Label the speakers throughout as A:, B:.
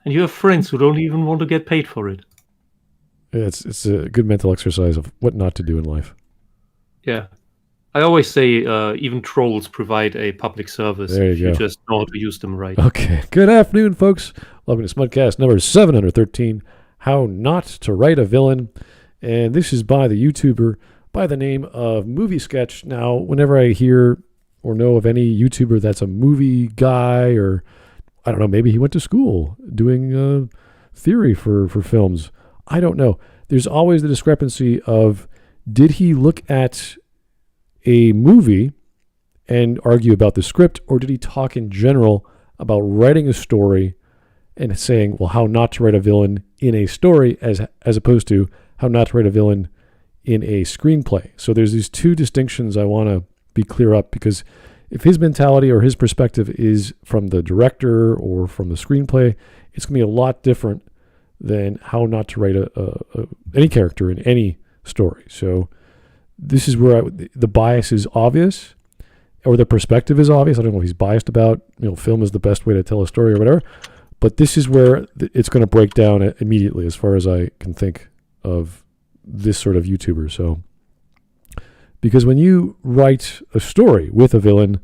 A: And you have friends who don't even want to get paid for it.
B: Yeah, it's a good mental exercise of what not to do in life.
A: Yeah. I always say even trolls provide a public service if you just know how to use them right.
B: Okay. Good afternoon, folks. Welcome to Smudcast number 713, How Not to Write a Villain. And this is by the YouTuber by the name of MovieSketch. Now, whenever I hear or know of any YouTuber that's a movie guy, or I don't know, maybe he went to school doing theory for films. I don't know. There's always the discrepancy of, did he look at a movie and argue about the script, or did he talk in general about writing a story and saying, well, how not to write a villain in a story as opposed to how not to write a villain in a screenplay? So there's these two distinctions I want to be clear up, because if his mentality or his perspective is from the director or from the screenplay, it's going to be a lot different than how not to write any character in any story. So this is where the bias is obvious, or the perspective is obvious. I don't know if he's biased about, film is the best way to tell a story or whatever, but this is where it's going to break down immediately as far as I can think of this sort of YouTuber. So, because when you write a story with a villain,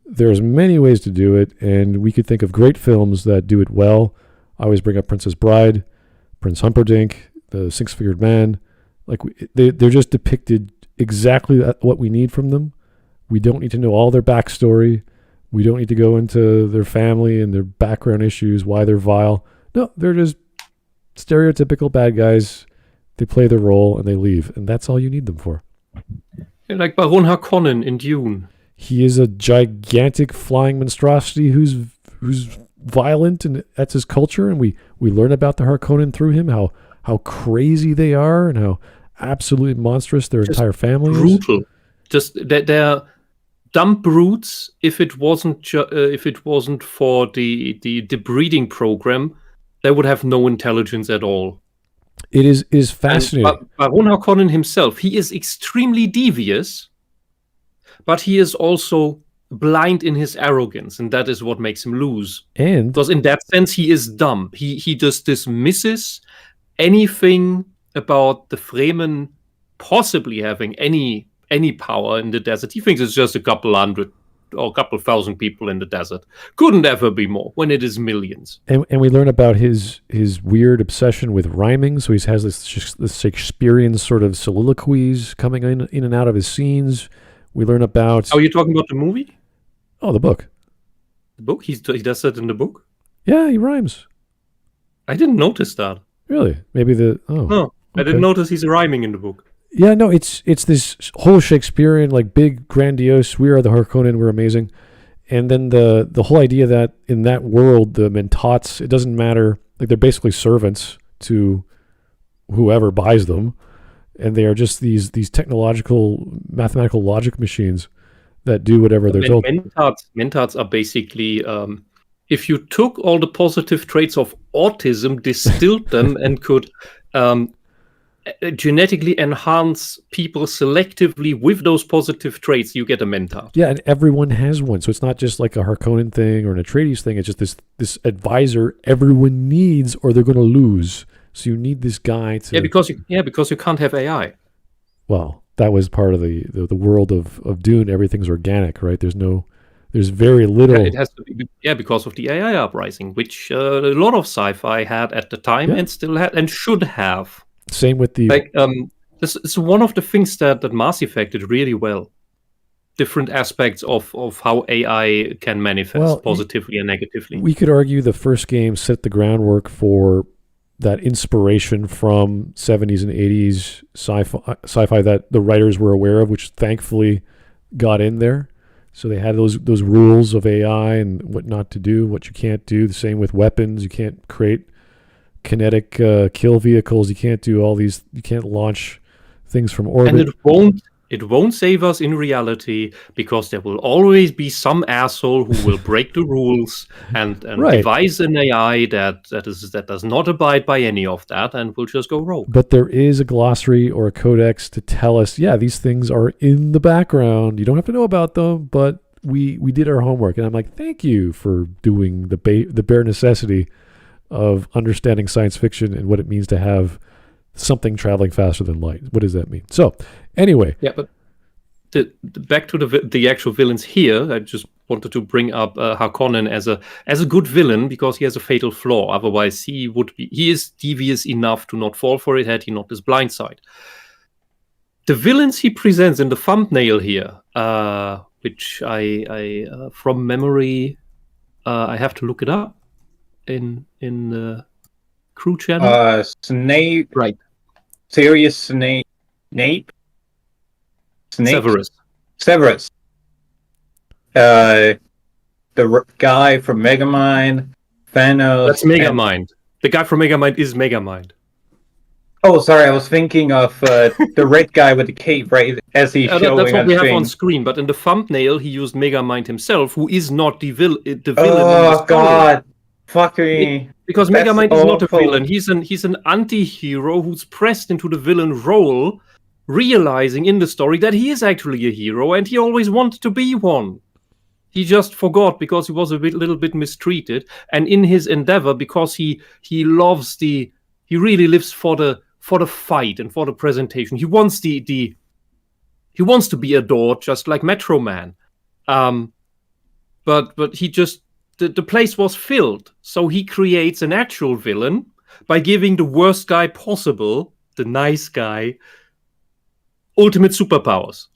B: there's many ways to do it, and we could think of great films that do it well. I always bring up Princess Bride, Prince Humperdinck, The Six-Figured Man. Like, they're just depicted exactly what we need from them. We don't need to know all their backstory. We don't need to go into their family and their background issues, why they're vile. No, they're just stereotypical bad guys. They play their role and they leave, and that's all you need them for.
A: Like Baron Harkonnen in Dune.
B: He is a gigantic flying monstrosity who's violent, and that's his culture, and we learn about the Harkonnen through him, how crazy they are and how absolutely monstrous their entire family is.
A: Brutal. Just they're dumb brutes. If it wasn't for the breeding program, they would have no intelligence at all.
B: It is fascinating.
A: Baron Harkonnen himself, he is extremely devious, but he is also blind in his arrogance, and that is what makes him lose.
B: And
A: because in that sense, he is dumb. He just dismisses anything about the Fremen possibly having any power in the desert. He thinks it's just a couple hundred or a couple thousand people in the desert. Couldn't ever be more when it is millions.
B: And we learn about his weird obsession with rhyming. So he has this Shakespearean sort of soliloquies coming in and out of his scenes. We learn about...
A: Oh, you're talking about the movie?
B: Oh, the book.
A: The book? He does that in the book?
B: Yeah, he rhymes.
A: I didn't notice that.
B: Really? Maybe the... Oh.
A: No, okay. I didn't notice he's rhyming in the book.
B: Yeah, no, it's this whole Shakespearean, like, big, grandiose, we are the Harkonnen, we're amazing. And then the whole idea that in that world, the Mentats, it doesn't matter, like, they're basically servants to whoever buys them. And they are just these technological, mathematical logic machines that do whatever they're told.
A: Mentats are basically, if you took all the positive traits of autism, distilled them, and could genetically enhance people selectively with those positive traits, you get a Mentat.
B: Yeah, and everyone has one. So it's not just like a Harkonnen thing or an Atreides thing. It's just this advisor everyone needs, or they're going to lose. So you need this guy to...
A: Yeah, because you can't have AI.
B: Well, that was part of the world of Dune. Everything's organic, right? There's very little...
A: Yeah, it has to be, because of the AI uprising, which a lot of sci-fi had at the time, and still had and should have.
B: Same with the...
A: This is one of the things that Mass Effect did really well. Different aspects of how AI can manifest positively and negatively.
B: We could argue the first game set the groundwork for that inspiration from 70s and 80s sci-fi that the writers were aware of, which thankfully got in there. So they had those rules of AI and what not to do, what you can't do. The same with weapons. You can't create kinetic kill vehicles. You can't do all these. You can't launch things from orbit.
A: And it won't save us in reality, because there will always be some asshole who will break the rules and devise an AI that does not abide by any of that and will just go rogue.
B: But there is a glossary or a codex to tell us, these things are in the background. You don't have to know about them, but we did our homework. And I'm like, thank you for doing the bare necessity of understanding science fiction and what it means to have something traveling faster than light. What does that mean? So, anyway.
A: Yeah, but back to the actual villains here. I just wanted to bring up Harkonnen as a good villain because he has a fatal flaw. Otherwise, he is devious enough to not fall for it had he not his blind side. The villains he presents in the thumbnail here, which I from memory, I have to look it up in the crew channel.
C: Snape.
A: Right.
C: Serious Snape. Snape.
A: Severus.
C: The guy from Megamind, Thanos.
A: That's Megamind. The guy from Megamind is Megamind.
C: Oh, sorry, I was thinking of the red guy with the cape, right? As he's showing
A: that's what
C: on
A: we
C: screen.
A: have on screen, but in the thumbnail, he used Megamind himself, who is not the villain.
C: Oh, God. Fuck me.
A: Because
C: That's
A: Megamind is not a
C: awful.
A: villain. He's an anti-hero who's pressed into the villain role, realizing in the story that he is actually a hero, and he always wanted to be one. He just forgot because he was a little bit mistreated, and in his endeavor, because he really lives for the fight and for the presentation. He wants he wants to be adored, just like Metro Man. But he just the place was filled, so he creates an actual villain by giving the worst guy possible, the nice guy, ultimate superpowers.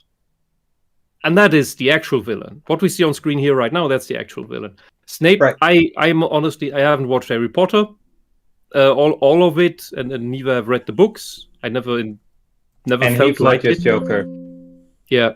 A: And that is the actual villain. What we see on screen here right now, that's the actual villain. Snape,
C: Right.
A: I'm honestly, I haven't watched Harry Potter, all of it, and neither have read the books. I never
C: And
A: felt
C: Heath
A: like
C: Ledger's
A: it.
C: Joker.
A: Yeah.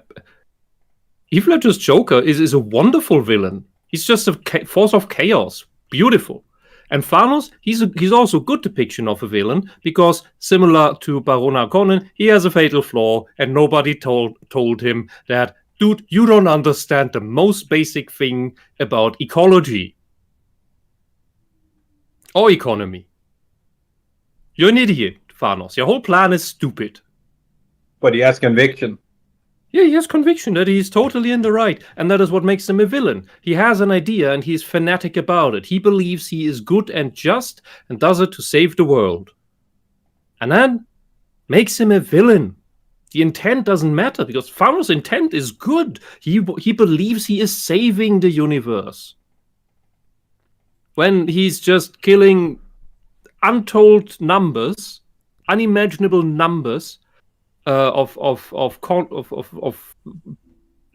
A: Heath Ledger's Joker is a wonderful villain. He's just a force of chaos. Beautiful. And Thanos, he's also a good depiction of a villain because, similar to Baron Harkonnen, he has a fatal flaw, and nobody told him that, dude, you don't understand the most basic thing about ecology or economy. You're an idiot, Thanos. Your whole plan is stupid.
C: But he has conviction.
A: Yeah, he has conviction that he's totally in the right, and that is what makes him a villain. He has an idea, and he's fanatic about it. He believes he is good and just, and does it to save the world. And that makes him a villain. The intent doesn't matter, because Thanos' intent is good. He believes he is saving the universe. When he's just killing untold numbers, unimaginable numbers, of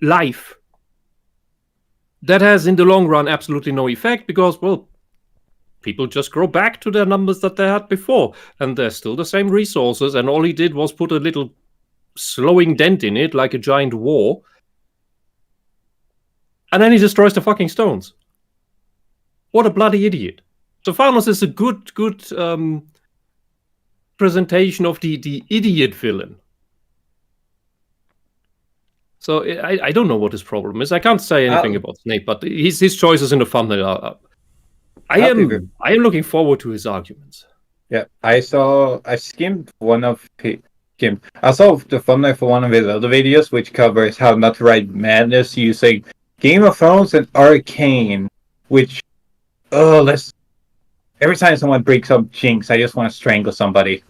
A: life, that has in the long run absolutely no effect because, well, people just grow back to their numbers that they had before, and they're still the same resources, and all he did was put a little slowing dent in it, like a giant war, and then he destroys the fucking stones. What a bloody idiot. So Thanos is a good presentation of the idiot villain. So I don't know what his problem is. I can't say anything about Snape, but his choices in the thumbnail are. I am looking forward to his arguments.
C: Yeah, I skimmed one of him. I saw the thumbnail for one of his other videos, which covers how not to write madness using Game of Thrones and Arcane. Which, every time someone breaks up Jinx, I just want to strangle somebody.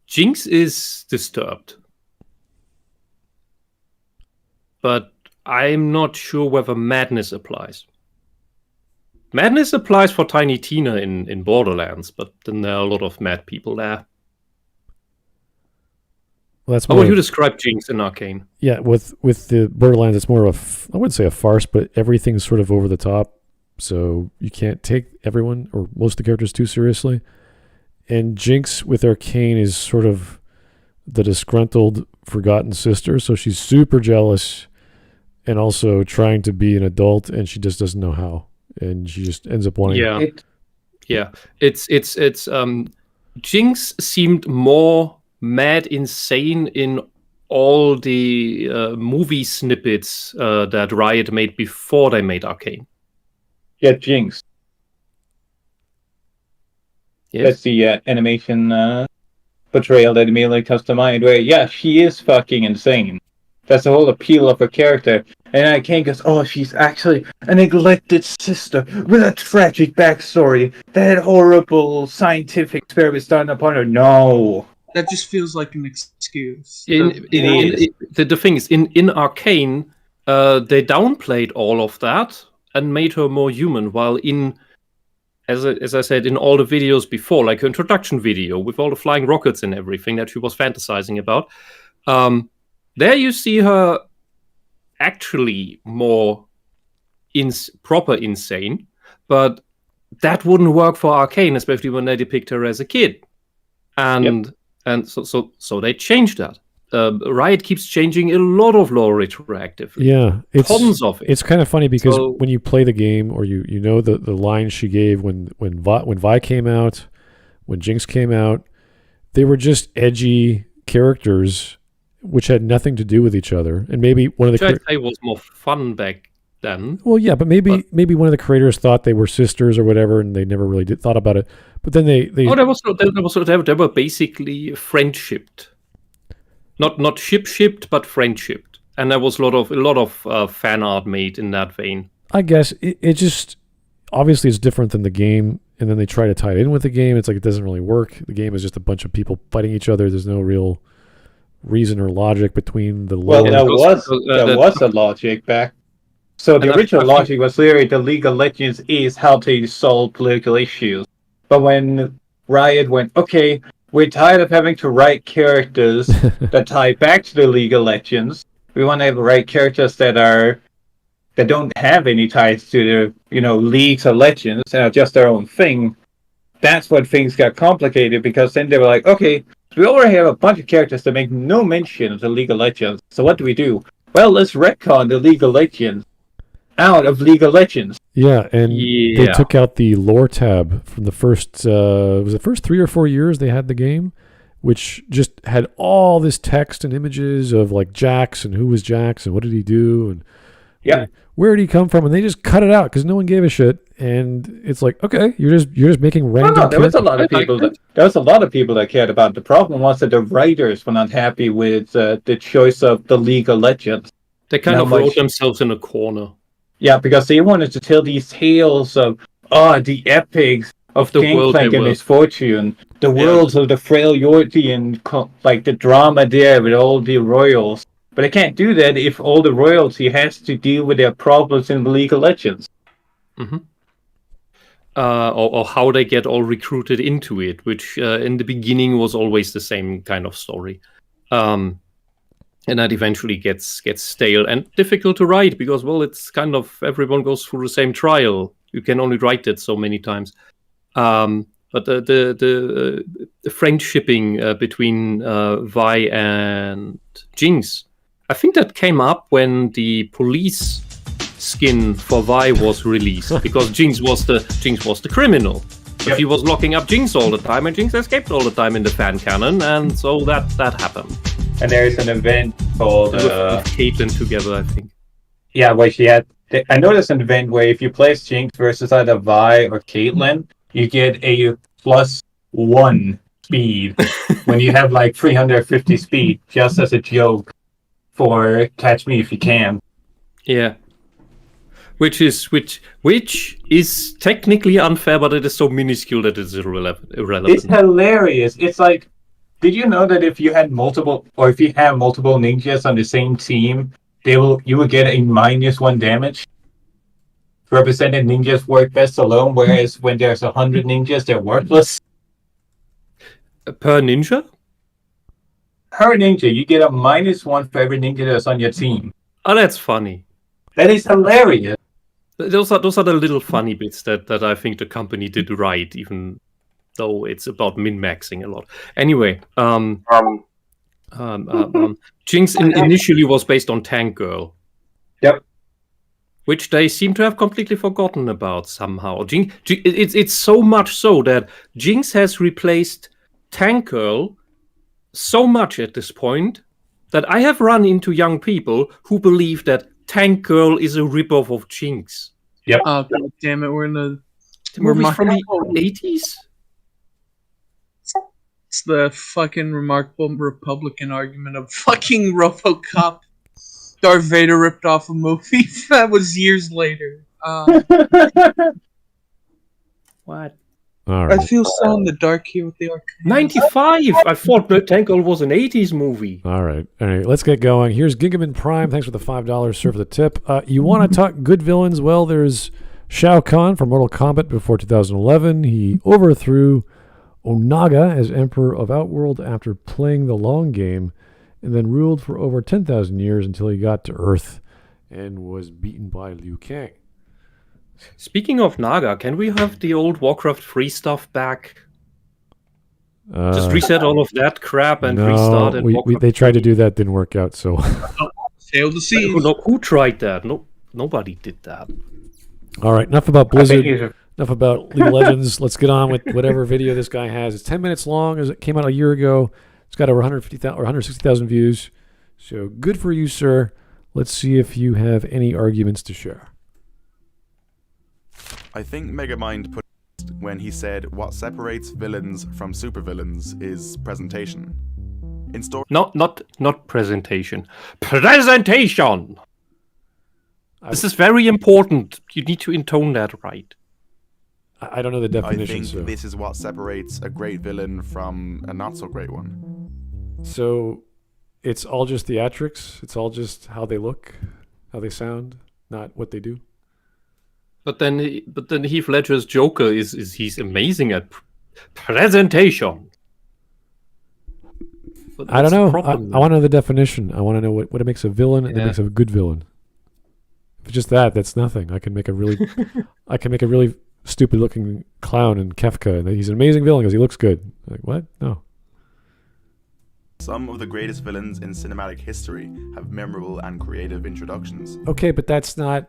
A: Jinx is disturbed, but I'm not sure whether madness applies. Madness applies for Tiny Tina in Borderlands, but then there are a lot of mad people there.
B: Well, that's
A: How
B: more
A: would you describe Jinx in Arcane?
B: Yeah, with the Borderlands, it's more of I wouldn't say a farce, but everything's sort of over the top, so you can't take everyone or most of the characters too seriously. And Jinx with Arcane is sort of the disgruntled, forgotten sister, so she's super jealous and also trying to be an adult, and she just doesn't know how, and she just ends up wanting.
A: It's Jinx seemed more mad insane in all the movie snippets that Riot made before they made Arcane.
C: Yeah, Jinx.
A: Yes.
C: That's the animation portrayal that immediately comes to mind, where, yeah, she is fucking insane. That's the whole appeal of her character. And Arcane goes, oh, she's actually a neglected sister with a tragic backstory that had horrible scientific experiments done upon her. No.
D: That just feels like an excuse.
A: The thing is, in Arcane, they downplayed all of that and made her more human, while as I said, in all the videos before, like her introduction video with all the flying rockets and everything that she was fantasizing about, there you see her actually more proper insane, but that wouldn't work for Arcane, especially when they depict her as a kid. And so they changed that. Riot keeps changing a lot of lore retroactively.
B: Yeah,
A: tons of it.
B: It's kind of funny because when you play the game, or you know the lines she gave when Vi came out, when Jinx came out, they were just edgy characters which had nothing to do with each other. And maybe one of the
A: I'd say was more fun back then.
B: Well, yeah, but maybe one of the creators thought they were sisters or whatever, and they never really thought about it. But then they
A: they were basically friendshipped. Not ship-shipped, but friendshipped. And there was a lot of fan art made in that vein.
B: I guess it just obviously it's different than the game, and then they try to tie it in with the game. It's like it doesn't really work. The game is just a bunch of people fighting each other. There's no real reason or logic between the lore.
C: Well, there was a logic back. So the original logic was literally the League of Legends is how to solve political issues. But when Riot went, okay, we're tired of having to write characters that tie back to the League of Legends. We want to write characters that don't have any ties to the Leagues of Legends and are just their own thing. That's when things got complicated, because then they were like, okay, we already have a bunch of characters that make no mention of the League of Legends. So what do? Well, let's retcon the League of Legends out of League of Legends.
B: Yeah, and they took out the lore tab from the first, was it first 3 or 4 years they had the game, which just had all this text and images of like Jax and who was Jax and what did he do and where did he come from, and they just cut it out because no one gave a shit. And it's like, okay, you're just making random.
C: No, there was a lot of people that cared about it. The problem was that the writers were not happy with the choice of the League of Legends.
A: They kind of wrote themselves in a corner.
C: Yeah, because they wanted to tell these tales of the epics of the Gangplank and misfortune, the worlds of the frailty and like the drama there with all the royals. But they can't do that if all the royalty has to deal with their problems in the League of Legends.
A: Mm-hmm. Or how they get all recruited into it, which in the beginning was always the same kind of story. And that eventually gets stale and difficult to write because, well, it's kind of everyone goes through the same trial. You can only write it so many times. But the friendshipping between Vi and Jinx, I think that came up when the police skin for Vi was released because Jinx was the criminal. Yep. He was locking up Jinx all the time, and Jinx escaped all the time in the fan canon, and so that happened.
C: And there is an event called
A: with Caitlyn together, I think.
C: Yeah, where she had. I know there's an event where if you place Jinx versus either Vi or Caitlyn, you get a +1 speed when you have like 350 speed, just as a joke for Catch Me If You Can.
A: Yeah. Which is technically unfair, but it is so minuscule that it's irrelevant.
C: It's hilarious. It's like, did you know that if you have multiple ninjas on the same team, you will get a -1 damage? Represented ninjas work best alone, whereas when there's 100 ninjas, they're worthless.
A: Per ninja?
C: Per ninja, you get a -1 for every ninja that's on your team.
A: Oh, that's funny.
C: That is hilarious.
A: Those are the little funny bits that I think the company did right, even though it's about min-maxing a lot. Anyway, Jinx initially was based on Tank Girl.
C: Yep.
A: Which they seem to have completely forgotten about somehow. It's so much so that Jinx has replaced Tank Girl so much at this point that I have run into young people who believe that Tank Girl is a ripoff of Jinx.
C: Yep.
D: Oh, God damn it. We're in the
A: movie from the 80s?
D: It's the fucking remarkable Republican argument of fucking RoboCop. Darth Vader ripped off a movie that was years later.
A: What?
B: All
D: I
B: right.
D: feel so in the dark here with the arcade.
A: 95! I thought Blood Tangle was an 80s movie.
B: All right. Let's get going. Here's Gigaman Prime. Thanks for the $5. Sir, for the tip. You want to talk good villains? Well, there's Shao Kahn from Mortal Kombat before 2011. He overthrew Onaga as Emperor of Outworld after playing the long game and then ruled for over 10,000 years until he got to Earth and was beaten by Liu Kang.
A: Speaking of Naga, can we have the old Warcraft 3 stuff back? Just reset all of that crap and restart it.
B: They tried to do that, didn't work out, so...
D: Sail the seas.
A: Who tried that? No, nobody did that.
B: All right, enough about Blizzard, enough about League of Legends. Let's get on with whatever video this guy has. It's 10 minutes long, as it came out a year ago. It's got over 150,000 or 160,000 views. So good for you, sir. Let's see if you have any arguments to share.
E: I think Megamind put it when he said what separates villains from supervillains is presentation. In story,
A: Not presentation. Presentation! This is very important. You need to intone that right.
B: I don't know the definition.
E: I think this is what separates a great villain from a not so great one.
B: So it's all just theatrics? It's all just how they look, how they sound, not what they do?
A: But then Heath Ledger's Joker he's amazing at presentation. But
B: I don't know. I want to know the definition. I want to know what it makes a villain and it makes a good villain. If it's just that's nothing. I can make a really stupid looking clown in Kefka, and he's an amazing villain because he looks good. Like, what? No.
E: Some of the greatest villains in cinematic history have memorable and creative introductions.
B: Okay, but that's not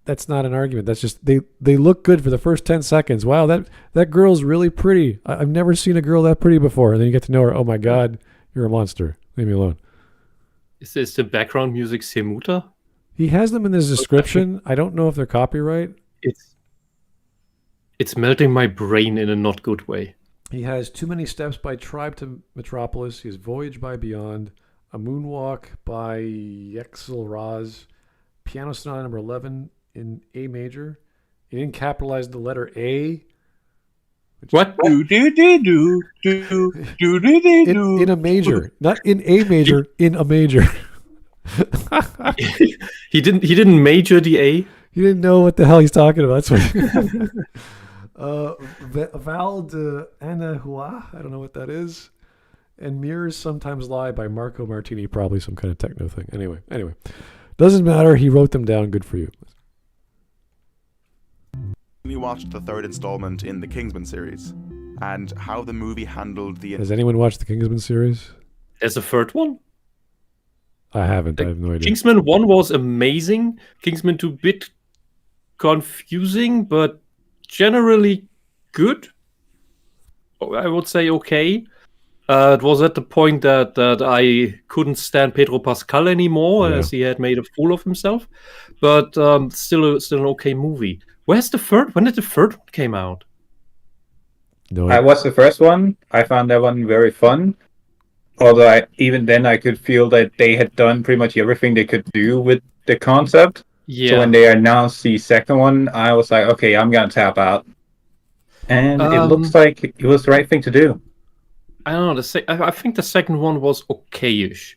B: an argument. That's just they look good for the first 10 seconds. Wow, that girl's really pretty. I've never seen a girl that pretty before. And then you get to know her. Oh my God, you're a monster. Leave me alone.
A: Is this the background music Semuta?
B: He has them in his description. I don't know if they're copyright.
A: It's melting my brain in a not good way.
B: He has Too Many Steps by Tribe to Metropolis. He has Voyage by Beyond, A Moonwalk by Yexel Raz, Piano Sonata number 11 in A major. He didn't capitalize the letter A.
A: What?
D: Do.
B: In a major, not in A major, in a major.
A: He didn't major the A.
B: He didn't know what the hell he's talking about. That's what. Val de Anahua, I don't know what that is. And Mirrors Sometimes Lie by Marco Martini, probably some kind of techno thing. Anyway, doesn't matter. He wrote them down. Good for you.
E: We watched the third installment in the Kingsman series, and how the movie handled the...
B: Has anyone watched the Kingsman series?
A: There's a third one?
B: I haven't. I have no idea.
A: Kingsman 1 was amazing. Kingsman 2 bit confusing, but generally good. I would say okay. It was at the point that I couldn't stand Pedro Pascal anymore, as he had made a fool of himself. But still an okay movie. Where's the third? When did the third one came out?
B: No,
C: I watched the first one. I found that one very fun. Although even then I could feel that they had done pretty much everything they could do with the concept.
A: Yeah.
C: So when they announced the second one, I was like, okay, I'm going to tap out. And it looks like it was the right thing to do.
A: I don't know. I think the second one was okay-ish.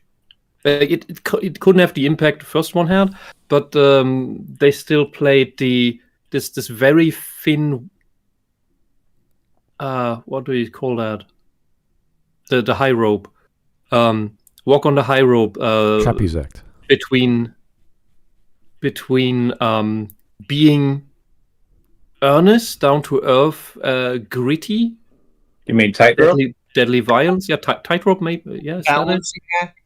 A: It couldn't have the impact the first one had, but they still played this very thin. What do you call that? The high rope. Walk on the high rope.
B: Trapeze act.
A: Between being earnest, down to earth, gritty.
C: You mean tightrope?
A: Deadly violence. Yeah, tightrope maybe. Yeah,
D: Balancing act.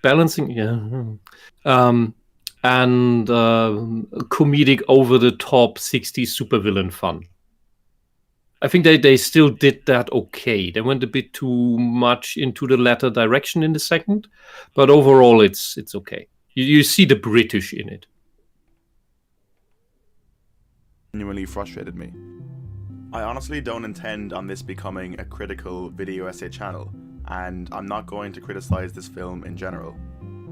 A: Balancing. Yeah. And comedic, over the top 60s supervillain fun. I think they still did that okay. They went a bit too much into the latter direction in the second, but overall it's okay. You see the British in it.
E: Genuinely frustrated me. I honestly don't intend on this becoming a critical video essay channel, and I'm not going to criticize this film in general.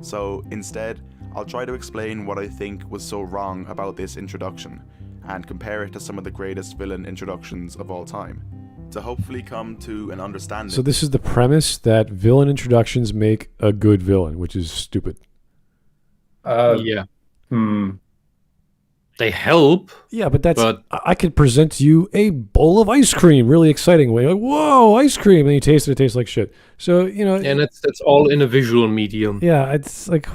E: So instead, I'll try to explain what I think was so wrong about this introduction, and compare it to some of the greatest villain introductions of all time, to hopefully come to an understanding.
B: So this is the premise that villain introductions make a good villain, which is stupid.
A: Yeah. They help.
B: Yeah, but I could present to you a bowl of ice cream, really exciting way. Like, whoa, ice cream, and you taste it, it tastes like shit. So,
A: and that's all in a visual medium.
B: Yeah, it's like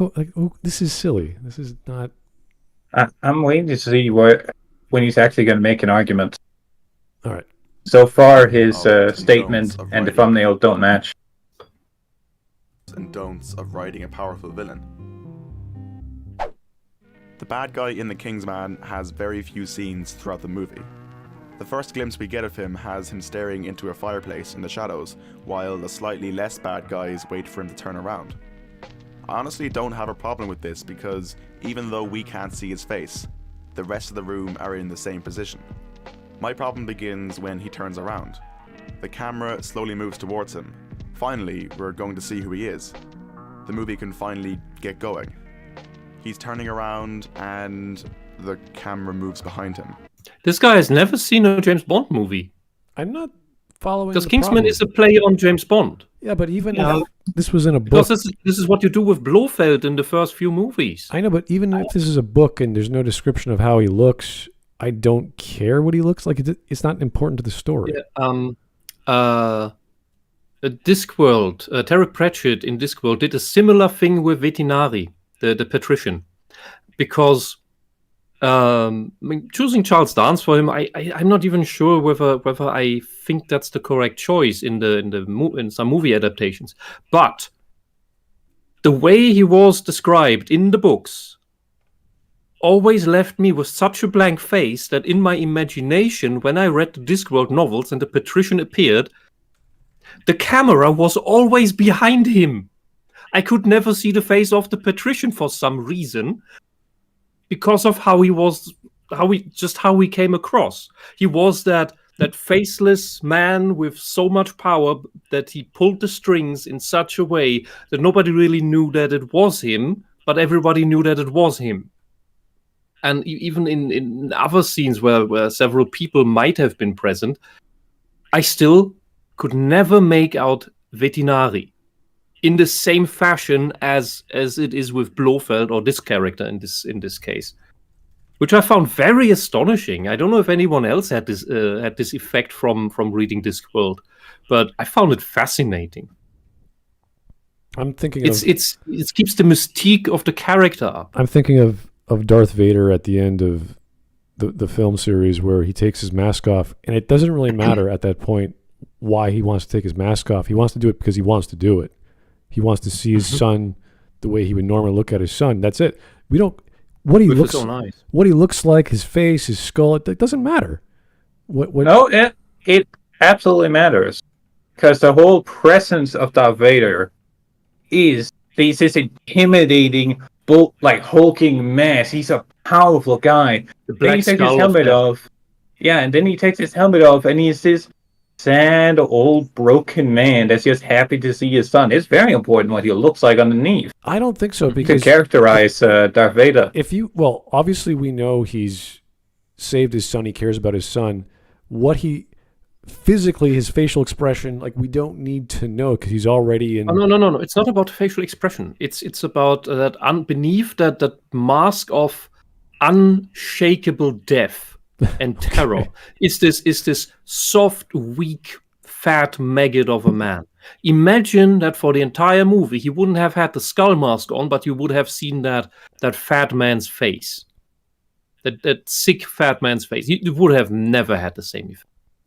B: this is silly. This is not.
C: I'm waiting to see when he's actually going to make an argument.
B: All right.
C: So far, his statement and the thumbnail don't match.
E: And don'ts of writing a powerful villain. The bad guy in The Kingsman has very few scenes throughout the movie. The first glimpse we get of him has him staring into a fireplace in the shadows, while the slightly less bad guys wait for him to turn around. I honestly don't have a problem with this because even though we can't see his face, the rest of the room are in the same position. My problem begins when he turns around. The camera slowly moves towards him. Finally, we're going to see who he is. The movie can finally get going. He's turning around and the camera moves behind him.
A: This guy has never seen a James Bond movie.
B: I'm not following.
A: Because Kingsman is a play on James Bond.
B: Yeah, but even if this was in a book.
A: Because this is what you do with Blofeld in the first few movies.
B: I know, but even if this is a book and there's no description of how he looks, I don't care what he looks like. It's not important to the story.
A: Yeah, Discworld, Terry Pratchett in Discworld did a similar thing with Vetinari, the patrician, because choosing Charles Dance for him, I'm not even sure whether I think that's the correct choice in some movie adaptations. But the way he was described in the books always left me with such a blank face that in my imagination, when I read the Discworld novels and the patrician appeared, the camera was always behind him. I could never see the face of the patrician for some reason, because of how he came across. He was that faceless man with so much power that he pulled the strings in such a way that nobody really knew that it was him, but everybody knew that it was him. And even in other scenes where several people might have been present, I still could never make out Vetinari in the same fashion as it is with Blofeld or this character in this case, which I found very astonishing. I don't know if anyone else had this effect from reading Discworld, but I found it fascinating.
B: I'm thinking
A: it keeps the mystique of the character up.
B: I'm thinking of Darth Vader at the end of the film series where he takes his mask off, and it doesn't really matter at that point why he wants to take his mask off. He wants to do it because he wants to do it. He wants to see his son the way he would normally look at his son. That's it. We don't what he looks like, his face, his skull. It doesn't matter.
C: No, it absolutely matters, because the whole presence of Darth Vader is this intimidating, hulking mass. He's a powerful guy.
A: The black
C: then he takes his helmet off. Yeah, and then he takes his helmet off, and he's this sad, old, broken man that's just happy to see his son. It's very important what he looks like underneath.
B: I don't think so, because
C: to characterize Darth Vader.
B: Obviously we know he's saved his son. He cares about his son. What he physically, his facial expression, we don't need to know because he's already in.
A: No. It's not about facial expression. It's about that beneath that mask of unshakable death and terror is this soft, weak, fat maggot of a man. Imagine that for the entire movie he wouldn't have had the skull mask on, but you would have seen that fat man's face, that sick fat man's face. You would have never had the same effect.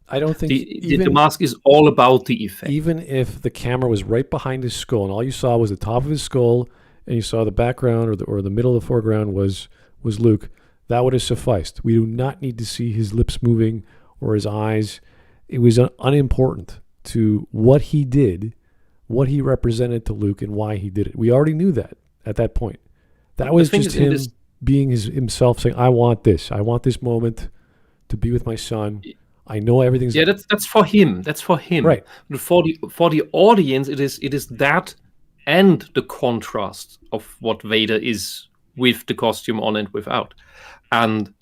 B: I don't think
A: the mask is all about the effect.
B: Even if the camera was right behind his skull and all you saw was the top of his skull and you saw the background or the middle of the foreground was Luke, that would have sufficed. We do not need to see his lips moving or his eyes. It was unimportant to what he did, what he represented to Luke, and why he did it. We already knew that at that point. That was just him being himself, saying, I want this moment to be with my son. I know everything's...
A: Yeah, that's for him. That's for him.
B: Right.
A: For the audience, it is that and the contrast of what Vader is with the costume on and without. And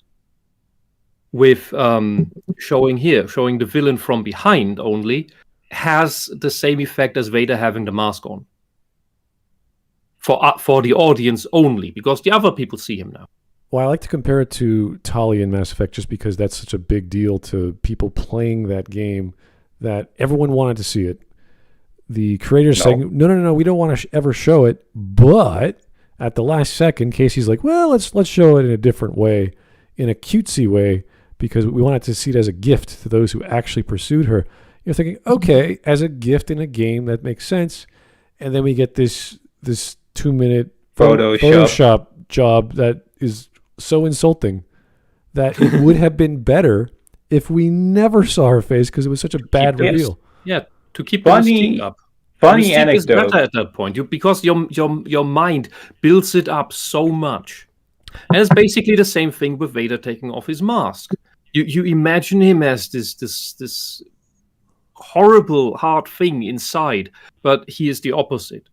A: with showing the villain from behind only has the same effect as Vader having the mask on. For the audience only, because the other people see him now.
B: Well, I like to compare it to Tali in Mass Effect just because that's such a big deal to people playing that game that everyone wanted to see it. The creators saying, no, we don't want to ever show it, but at the last second, Casey's like, well, let's show it in a different way, in a cutesy way, because we wanted to see it as a gift to those who actually pursued her. You're thinking, okay, as a gift in a game, that makes sense. And then we get this 2-minute Photoshop job that is so insulting that it would have been better if we never saw her face because it was such a bad reveal.
A: Yeah, to keep the mystique up.
C: Funny
A: Mystique
C: anecdote.
A: is better at that point because your mind builds it up so much. And it's basically the same thing with Vader taking off his mask. You imagine him as this horrible, hard thing inside, but he is the opposite.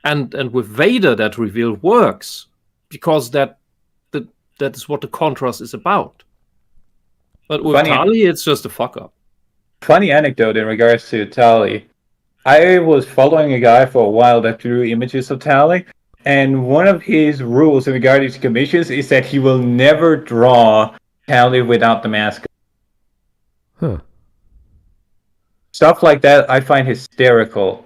A: And with Vader, that reveal works because that is what the contrast is about. But with Tali, it's just a fuck up.
C: Funny anecdote in regards to Tali. I was following a guy for a while that drew images of Tali, and one of his rules in regard to commissions is that he will never draw Tali without the mask.
B: Huh.
C: Stuff like that I find hysterical.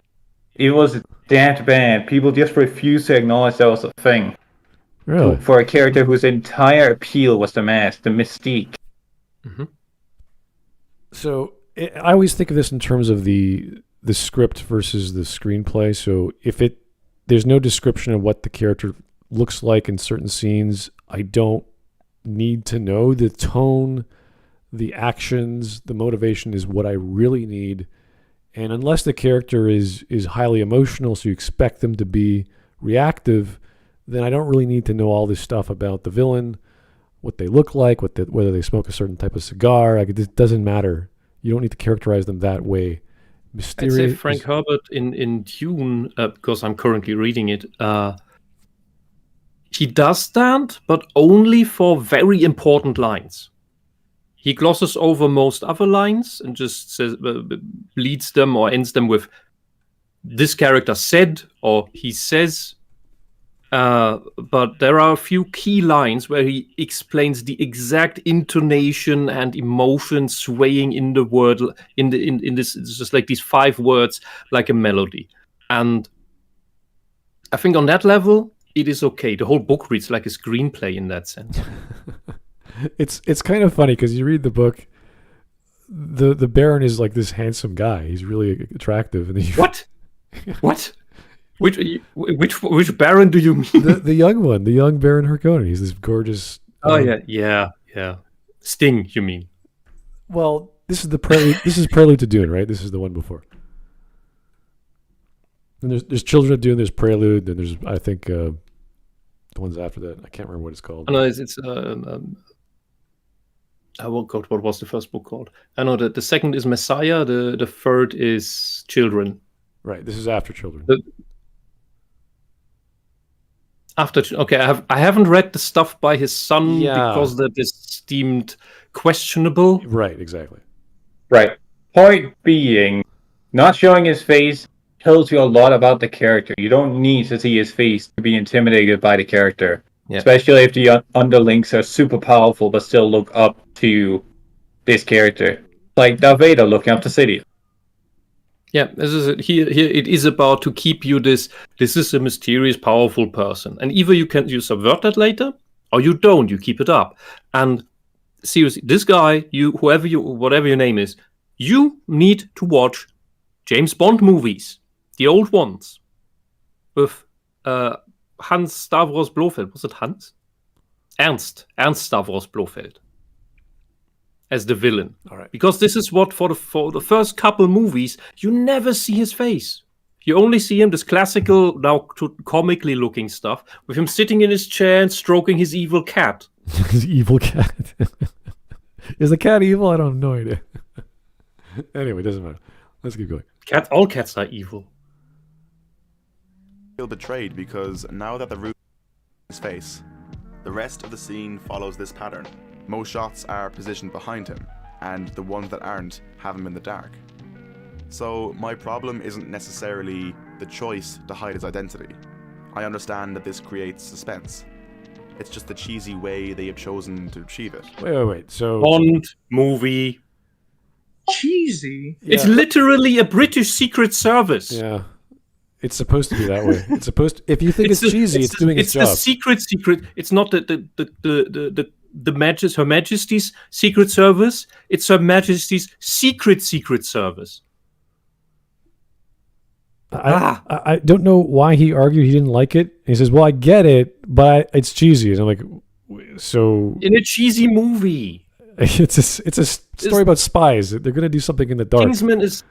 C: It was that bad. People just refused to acknowledge that was a thing.
B: Really?
C: For a character whose entire appeal was the mask, the mystique.
A: Mm-hmm.
B: So I always think of this in terms of the script versus the screenplay. So if there's no description of what the character looks like in certain scenes, I don't need to know. The tone, the actions, the motivation is what I really need. And unless the character is highly emotional, so you expect them to be reactive, then I don't really need to know all this stuff about the villain, what they look like, whether they smoke a certain type of cigar. It doesn't matter. You don't need to characterize them that way. Mysterious.
A: I'd say Frank Herbert in Dune, because I'm currently reading it, he does that, but only for very important lines. He glosses over most other lines and just says, leads them or ends them with this character said or he says. But there are a few key lines where he explains the exact intonation and emotion swaying in the word in this. It's just like these 5 words, like a melody. And I think on that level, it is okay. The whole book reads like a screenplay in that sense.
B: It's kind of funny because you read the book, the Baron is like this handsome guy. He's really attractive. And
A: What? Which Baron do you mean?
B: The young one, the young Baron Harkonnen. He's this gorgeous.
A: Oh yeah. Sting, you mean?
B: Well, this is the prelude. This is Prelude to Dune, right? This is the one before. And there's Children of Dune. There's Prelude. Then there's I think the ones after that. I can't remember what it's called.
A: Oh, no, it's oh God, what was the first book called? I know that the second is Messiah. The third is Children.
B: Right. This is after Children.
A: Okay, I haven't read the stuff by his son because that is deemed questionable.
B: Right, exactly.
C: Right. Point being, not showing his face tells you a lot about the character. You don't need to see his face to be intimidated by the character. Yeah. Especially if the underlings are super powerful but still look up to this character. Like Darth Vader looking up to Sidious.
A: Yeah, this is it. Here it is about to keep you this is a mysterious, powerful person. And either you subvert that later, or you don't, you keep it up. And seriously, this guy, whatever your name is, you need to watch James Bond movies. The old ones. With Hans Stavros Blofeld. Was it Hans? Ernst Stavros Blofeld. As the villain.
B: All right.
A: Because this is what, for the first couple movies, you never see his face. You only see him, this classical, now comically looking stuff, with him sitting in his chair and stroking his evil cat.
B: His evil cat. Is the cat evil? I don't have no idea. Anyway, doesn't matter. Let's keep going.
A: All cats are evil.
E: Feel betrayed because now that the root his face. The rest of the scene follows this pattern. Most shots are positioned behind him, and the ones that aren't have him in the dark. So my problem isn't necessarily the choice to hide his identity. I understand that this creates suspense. It's just the cheesy way they have chosen to achieve it.
B: Wait. So
A: Bond movie.
D: Cheesy.
B: Yeah.
A: It's literally a British Secret Service.
B: Yeah. It's supposed to be that way. It's supposed to, if you think it's cheesy, it's doing its job.
A: It's the secret. It's not Her Majesty's Secret Service. It's Her Majesty's Secret Service.
B: I don't know why he argued he didn't like it. He says, "Well, I get it, but it's cheesy." And I'm like, "So
A: in a cheesy movie,
B: it's a story about spies. They're going to do something in the dark."
A: Kingsman is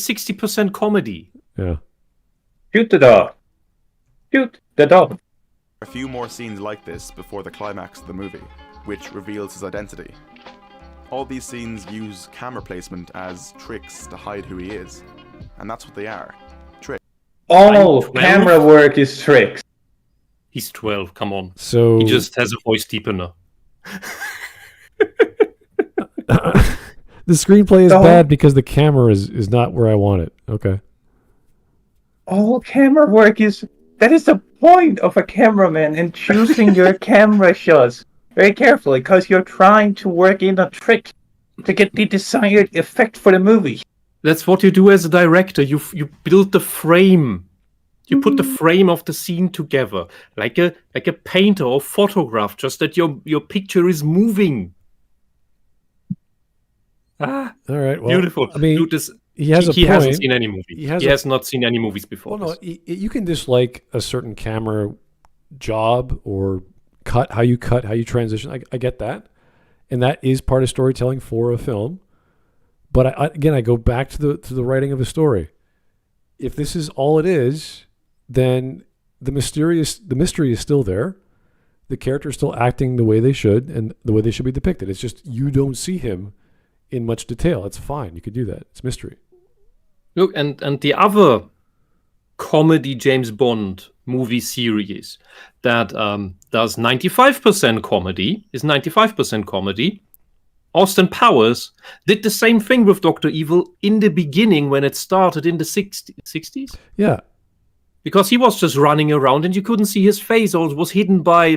A: 60% comedy.
B: Yeah.
C: Shoot the dog. Shoot the dog.
E: A few more scenes like this before the climax of the movie, which reveals his identity. All these scenes use camera placement as tricks to hide who he is. And that's what they are. Tricks.
C: All camera work is tricks.
A: He's 12, come on.
B: So
A: he just has a voice deepener.
B: The screenplay is bad because the camera is not where I want it. Okay.
C: All camera work that is the point of a cameraman in choosing your camera shots very carefully, because you're trying to work in a trick to get the desired effect for the movie.
A: That's what you do as a director. You build the frame. You put the frame of the scene together, like a painter or photograph, just that your picture is moving.
B: All right. Well,
A: beautiful.
B: I mean,
A: dude,
B: he has a point.
A: He hasn't seen any movie. He
B: has
A: not seen any movies before.
B: Well, no, you can dislike a certain camera job or how you transition. I get that, and that is part of storytelling for a film. But I go back to the writing of a story. If this is all it is, then the mystery is still there. The character is still acting the way they should and the way they should be depicted. It's just you don't see him in much detail. It's fine. You could do that. It's mystery.
A: Look, and the other comedy James Bond movie series that does 95% comedy is 95% comedy. Austin Powers did the same thing with Dr. Evil in the beginning when it started in the 60s.
B: Yeah.
A: Because he was just running around and you couldn't see his face, or it was hidden by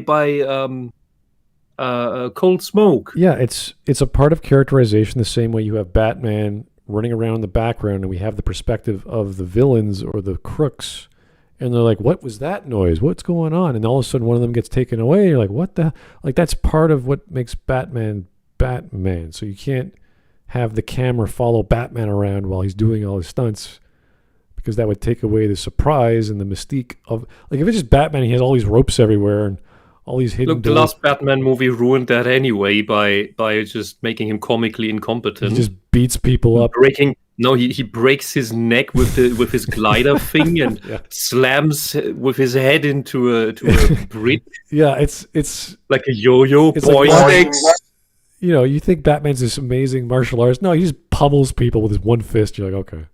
A: cold smoke.
B: Yeah, it's a part of characterization the same way you have Batman running around in the background and we have the perspective of the villains or the crooks. And they're like, what was that noise? What's going on? And all of a sudden one of them gets taken away. You're like, what the? Like, that's part of what makes Batman. So you can't have the camera follow Batman around while he's doing all his stunts, because that would take away the surprise and the mystique of, like, if it's just Batman, he has all these ropes everywhere and all these hidden
A: Look, the last Batman movie ruined that anyway by just making him comically incompetent.
B: He just beats people up.
A: He breaks his neck with his glider thing and slams with his head into a bridge.
B: Yeah, it's
A: like a yo-yo.
B: Like, you know, you think Batman's this amazing martial artist. No, he just pummels people with his one fist. You're like, okay.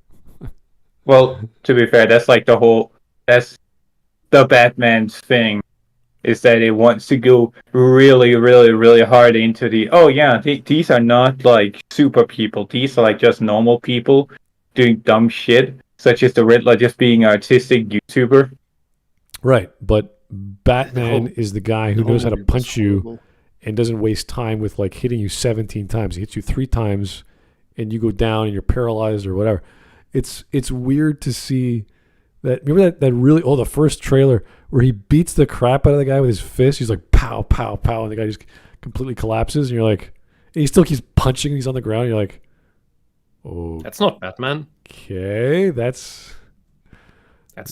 C: Well, to be fair, that's the Batman's thing, is that it wants to go really, really, really hard into these are not like super people. These are like just normal people doing dumb shit, such as the Riddler just being an artistic YouTuber.
B: Right, but Batman is the guy who knows how to punch you and doesn't waste time with like hitting you 17 times. He hits you 3 times and you go down and you're paralyzed or whatever. It's weird to see that. Remember that really, the first trailer where he beats the crap out of the guy with his fist. He's like, pow, pow, pow. And the guy just completely collapses. And you're like, and he still keeps punching. He's on the ground. And you're like, oh.
A: That's not Batman.
B: Okay, that's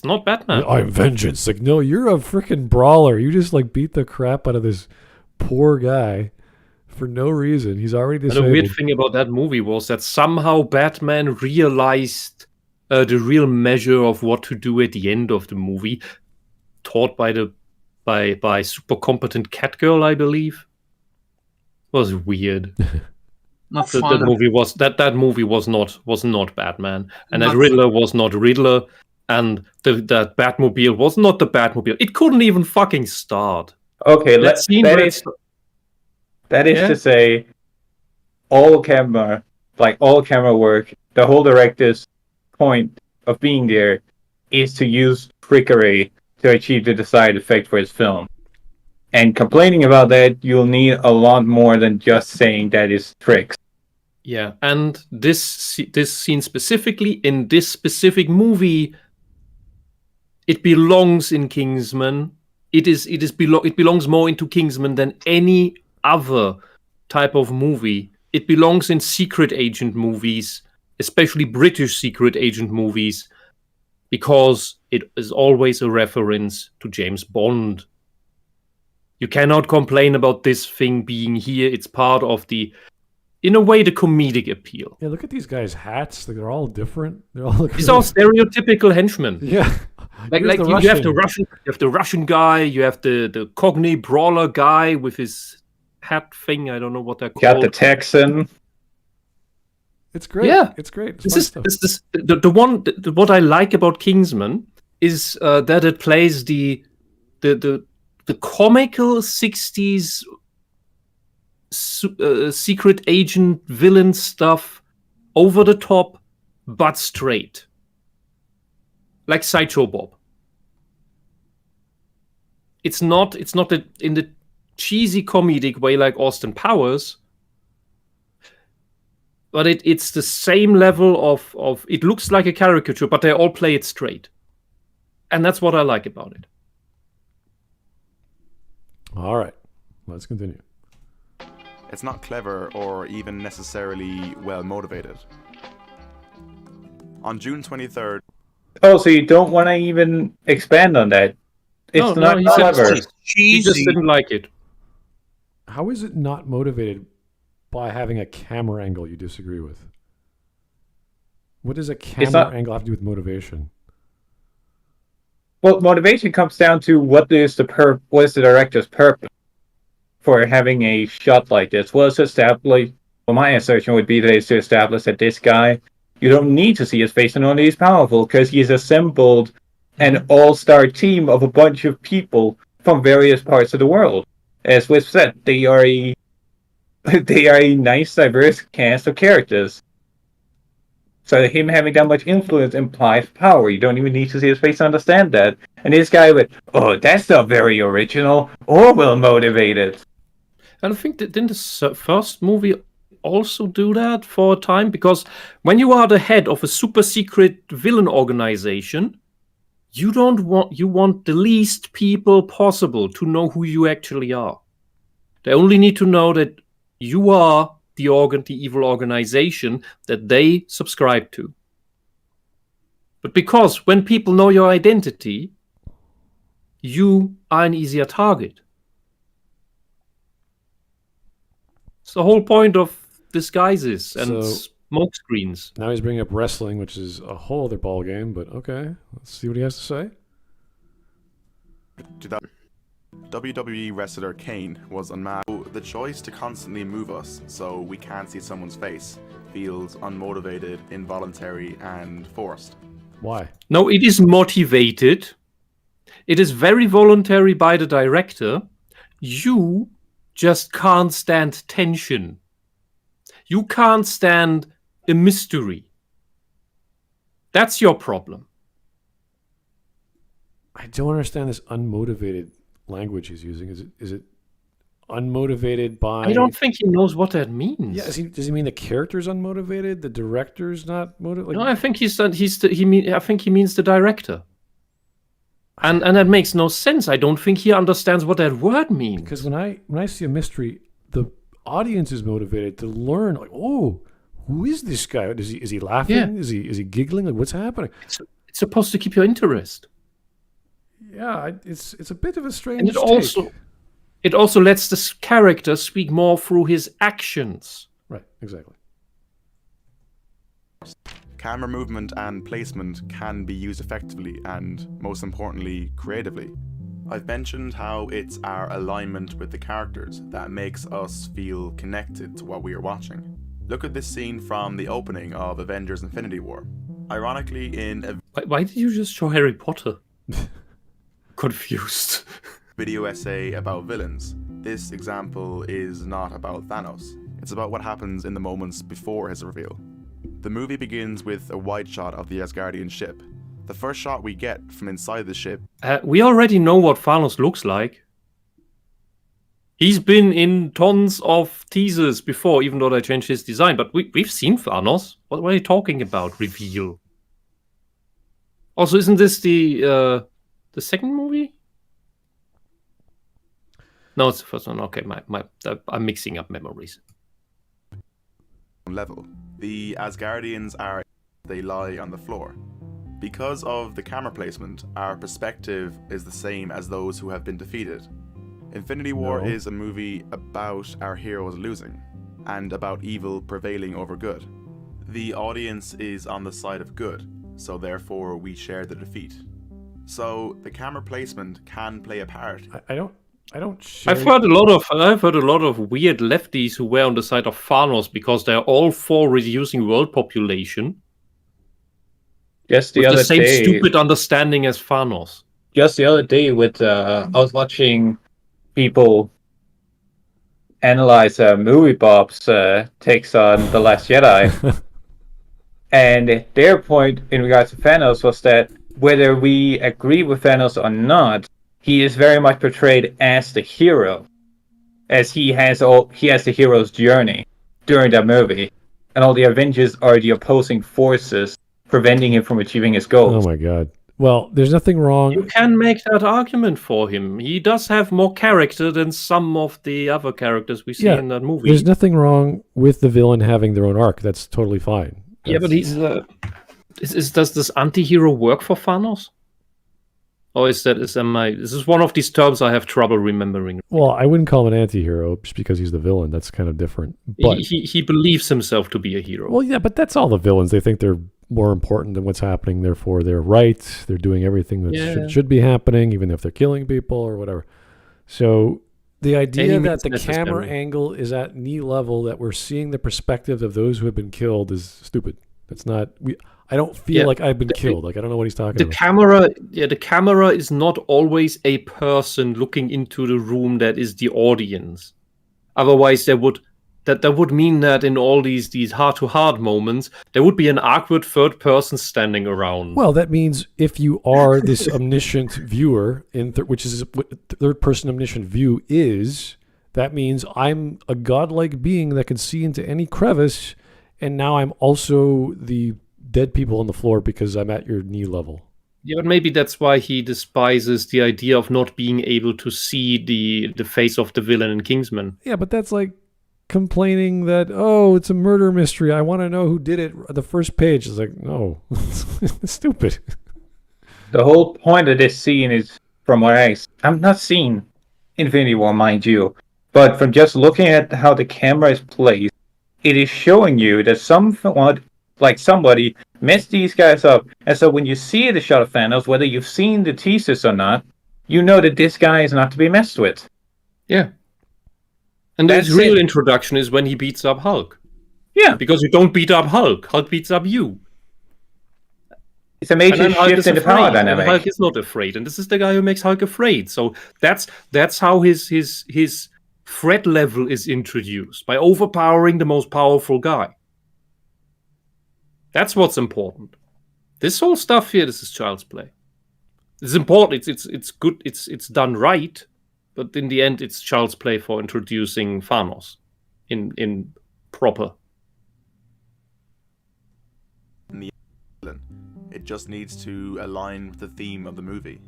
A: not Batman.
B: I'm vengeance. Like, no, you're a freaking brawler. You just like beat the crap out of this poor guy for no reason. He's already disabled.
A: And the weird thing about that movie was that somehow Batman realized the real measure of what to do at the end of the movie, taught by super competent Catgirl, I believe. It was weird. That movie was not Batman, and that Riddler was not Riddler. And that Batmobile was not the Batmobile. It couldn't even fucking start.
C: Okay,
A: That scene
C: that
A: where
C: is to say, all camera work, the whole director's point of being there is to use trickery to achieve the desired effect for his film. And complaining about that, you'll need a lot more than just saying that is tricks.
A: Yeah, and this scene specifically in this specific movie, it belongs in Kingsman. It belongs more into Kingsman than any other type of movie. It belongs in secret agent movies, especially British secret agent movies, because it is always a reference to James Bond. You cannot complain about this thing being here. It's part of the, in a way, the comedic appeal.
B: Yeah, look at these guys' hats. They're all different. They're all
A: These are stereotypical henchmen.
B: Yeah.
A: Like you have the Russian guy, you have the Cockney brawler guy with his hat thing. I don't know what they're called.
C: Got the Texan.
B: It's great.
A: Yeah,
B: it's great.
A: What I like about Kingsman is that it plays the comical 60s secret agent villain stuff over the top, but straight. Like Sideshow Bob. It's not in the cheesy comedic way like Austin Powers, but it's the same level of it looks like a caricature, but they all play it straight. And that's what I like about it.
B: All right, let's continue.
E: It's not clever or even necessarily well motivated. On June 23rd...
C: Oh, so you don't want to even expand on that? It's not clever.
A: He just didn't like it.
B: How is it not motivated by having a camera angle you disagree with? What does a camera angle have to do with motivation?
C: Well, motivation comes down to what is the director's purpose for having a shot like this. Well, it's established. Well, my assertion would be that it's to establish that this guy, you don't need to see his face and only he's powerful because he's assembled an all-star team of a bunch of people from various parts of the world. As Whisp said, they are a nice, diverse cast of characters. So him having that much influence implies power. You don't even need to see his face to understand that. And this guy went, oh, that's not very original or well motivated.
A: And I think that didn't the first movie also do that for a time? Because when you are the head of a super secret villain organization, you want the least people possible to know who you actually are. They only need to know that you are the evil organization that they subscribe to. But because when people know your identity, you are an easier target. It's the whole point of disguises and smoke screens.
B: Now he's bringing up wrestling, which is a whole other ball game, but okay. Let's see what he has to say.
E: WWE wrestler Kane was unmasked. The choice to constantly move us so we can't see someone's face feels unmotivated, involuntary, and forced.
B: Why?
A: No, it is motivated. It is very voluntary by the director. You just can't stand tension. You can't stand a mystery. That's your problem.
B: I don't understand this unmotivated language he's using. Is it unmotivated by...
A: I don't think he knows what that means.
B: Yeah, does he mean the character's unmotivated? The director's not motivated?
A: No, I think I think he means the director. And that makes no sense. I don't think he understands what that word means.
B: Because when I see a mystery, the audience is motivated to learn. Like, oh, who is this guy? Is he laughing?
A: Yeah.
B: Is he giggling? Like, what's happening?
A: It's supposed to keep your interest.
B: Yeah, it's a bit of a strange.
A: And it also lets the character speak more through his actions.
B: Right. Exactly.
E: Camera movement and placement can be used effectively and, most importantly, creatively. I've mentioned how it's our alignment with the characters that makes us feel connected to what we are watching. Look at this scene from the opening of Avengers Infinity War. Ironically, in a
A: Why did you just show Harry Potter? Confused.
E: video essay about villains, this example is not about Thanos. It's about what happens in the moments before his reveal. The movie begins with a wide shot of the Asgardian ship. The first shot we get from inside the ship.
A: We already know what Thanos looks like. He's been in tons of teasers before, even though they changed his design. But we've seen Thanos. What are you talking about? Reveal. Also, isn't this the second movie? No, it's the first one. Okay, I'm mixing up memories.
E: Level. The Asgardians they lie on the floor. Because of the camera placement, our perspective is the same as those who have been defeated. Infinity War is a movie about our heroes losing, and about evil prevailing over good. The audience is on the side of good, so therefore we share the defeat. So the camera placement can play a part.
B: I don't share...
A: I've heard a lot of weird lefties who were on the side of Thanos because they're all for reducing world population.
C: Just the
A: with
C: other
A: the same
C: day,
A: stupid understanding as Thanos.
C: just the other day with I was watching people analyze Movie Bob's takes on The Last Jedi. And their point in regards to Thanos was that whether we agree with Thanos or not, he is very much portrayed as the hero, as he has the hero's journey during that movie, and all the Avengers are the opposing forces preventing him from achieving his goals.
B: Oh my god. Well, there's nothing wrong.
A: You can make that argument for him. He does have more character than some of the other characters we see in that movie.
B: There's nothing wrong with the villain having their own arc. That's totally fine.
A: Yeah, but he's does this anti-hero work for Thanos? Or is this is one of these terms I have trouble remembering.
B: Well, I wouldn't call him an anti-hero just because he's the villain. That's kind of different. But
A: he believes himself to be a hero.
B: Well, yeah, but that's all the villains. They think they're more important than what's happening. Therefore, they're right. They're doing everything that should be happening, even if they're killing people or whatever. So the idea that the camera angle is at knee level, that we're seeing the perspective of those who have been killed, is stupid. That's not... I don't feel like I've been killed. Like, I don't know what he's talking about.
A: The camera is not always a person looking into the room that is the audience. Otherwise, that would mean that in all these heart-to-heart moments, there would be an awkward third person standing around.
B: Well, that means if you are this omniscient viewer, which is what third-person omniscient view is, that means I'm a godlike being that can see into any crevice, and now I'm also the dead people on the floor because I'm at your knee level.
A: Yeah, but maybe that's why he despises the idea of not being able to see the face of the villain in Kingsman.
B: Yeah, but that's like complaining that, oh, it's a murder mystery. I want to know who did it. The first page is like, no, it's stupid.
C: The whole point of this scene is, from what I'm not seeing Infinity War, mind you, but from just looking at how the camera is placed, it is showing you that somebody messed these guys up. And so when you see the shot of Thanos, whether you've seen the teasers or not, you know that this guy is not to be messed with.
A: Yeah. And his real introduction is when he beats up Hulk.
C: Yeah.
A: Because you don't beat up Hulk. Hulk beats up you.
C: It's a major shift in the power dynamic.
A: Hulk is not afraid. And this is the guy who makes Hulk afraid. So that's how his threat level is introduced, by overpowering the most powerful guy. That's what's important. This whole stuff here, this is child's play. It's important. It's good. It's done right, but in the end, it's child's play for introducing Thanos in proper.
E: It just needs to align with the theme of the movie.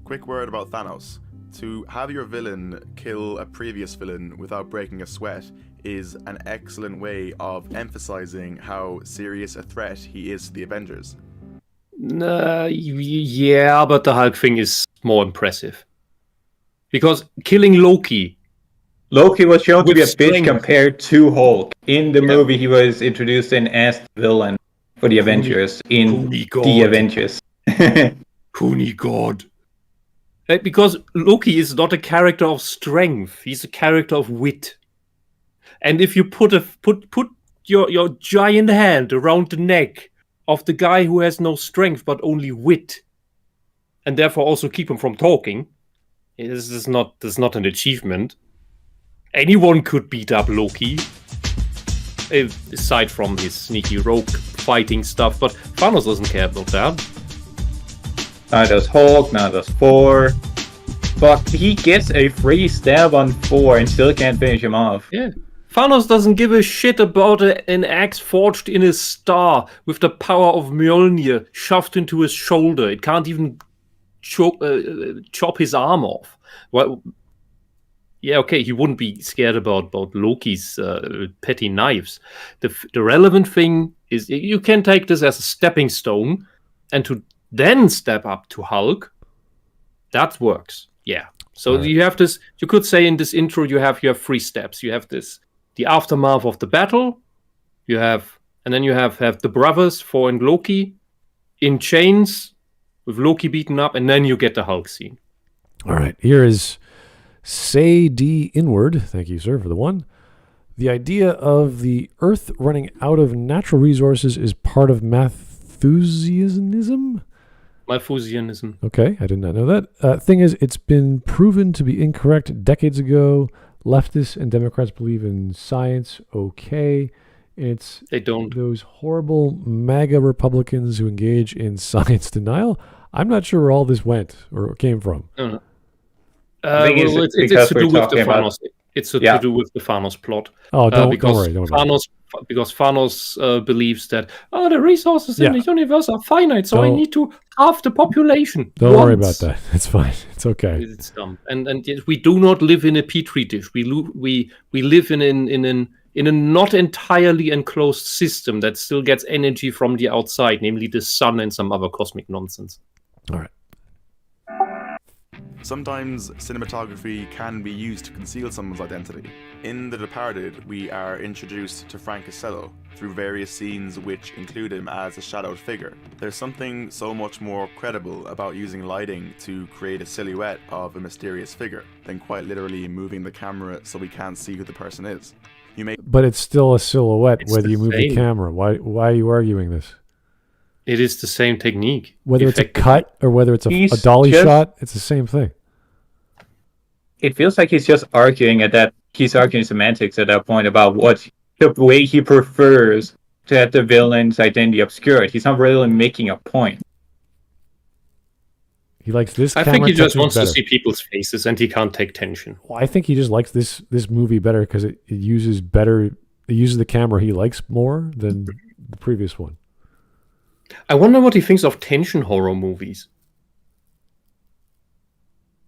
E: Quick word about Thanos. To have your villain kill a previous villain without breaking a sweat is an excellent way of emphasizing how serious a threat he is to the Avengers.
A: Yeah, but the Hulk thing is more impressive. Because killing Loki
C: was shown to be a bitch compared to Hulk. In the movie, he was introduced in as the villain for the Avengers in The Avengers.
A: Cooney God. Because Loki is not a character of strength; he's a character of wit. And if you put your giant hand around the neck of the guy who has no strength but only wit, and therefore also keep him from talking. This is not an achievement. Anyone could beat up Loki, aside from his sneaky rogue fighting stuff, but Thanos doesn't care about that.
C: Neither does Hulk, neither does Thor. But he gets a free stab on Thor and still can't finish him off.
A: Yeah. Thanos doesn't give a shit about an axe forged in his star with the power of Mjolnir shoved into his shoulder. It can't even chop his arm off. Well, yeah, okay, he wouldn't be scared about Loki's petty knives. The relevant thing is you can take this as a stepping stone, and to then step up to Hulk, that works. Yeah. So you have this. You could say in this intro you have 3 steps. You have the aftermath of the battle. And then you have the brothers, Thor and Loki, in chains with Loki beaten up, and then you get the Hulk scene.
B: All right, here is Say D Inward. Thank you, sir, for the one. The idea of the Earth running out of natural resources is part of Malthusianism.
A: Malthusianism.
B: Okay, I did not know that. Thing is, it's been proven to be incorrect decades ago. Leftists and Democrats believe in science. Okay.
A: They don't.
B: Those horrible MAGA Republicans who engage in science denial. I'm not sure where all this went or came from.
A: No. It's to do with the Thanos. It's to do with the Thanos plot.
B: Oh, don't worry.
A: Because Thanos believes that the resources in the universe are finite, so I need to halve the population.
B: Don't worry about that. It's fine. It's okay.
A: It's dumb. And yet we do not live in a petri dish. We live in a not entirely enclosed system that still gets energy from the outside, namely the sun and some other cosmic nonsense.
B: All right.
E: Sometimes cinematography can be used to conceal someone's identity. In The Departed, we are introduced to Frank Costello through various scenes which include him as a shadowed figure. There's something so much more credible about using lighting to create a silhouette of a mysterious figure than quite literally moving the camera so we can't see who the person is.
B: But it's still a silhouette whether you move the camera. Why are you arguing this?
A: It is the same technique.
B: Whether it's a cut or whether it's a dolly shot, it's the same thing.
C: It feels like he's just arguing he's arguing semantics at that point about the way he prefers to have the villain's identity obscured. He's not really making a point.
B: He likes this.
A: I think he just wants to see people's faces, and he can't take tension.
B: Well, I think he just likes this movie better because it uses the camera he likes more than the previous one.
A: I wonder what he thinks of tension horror movies.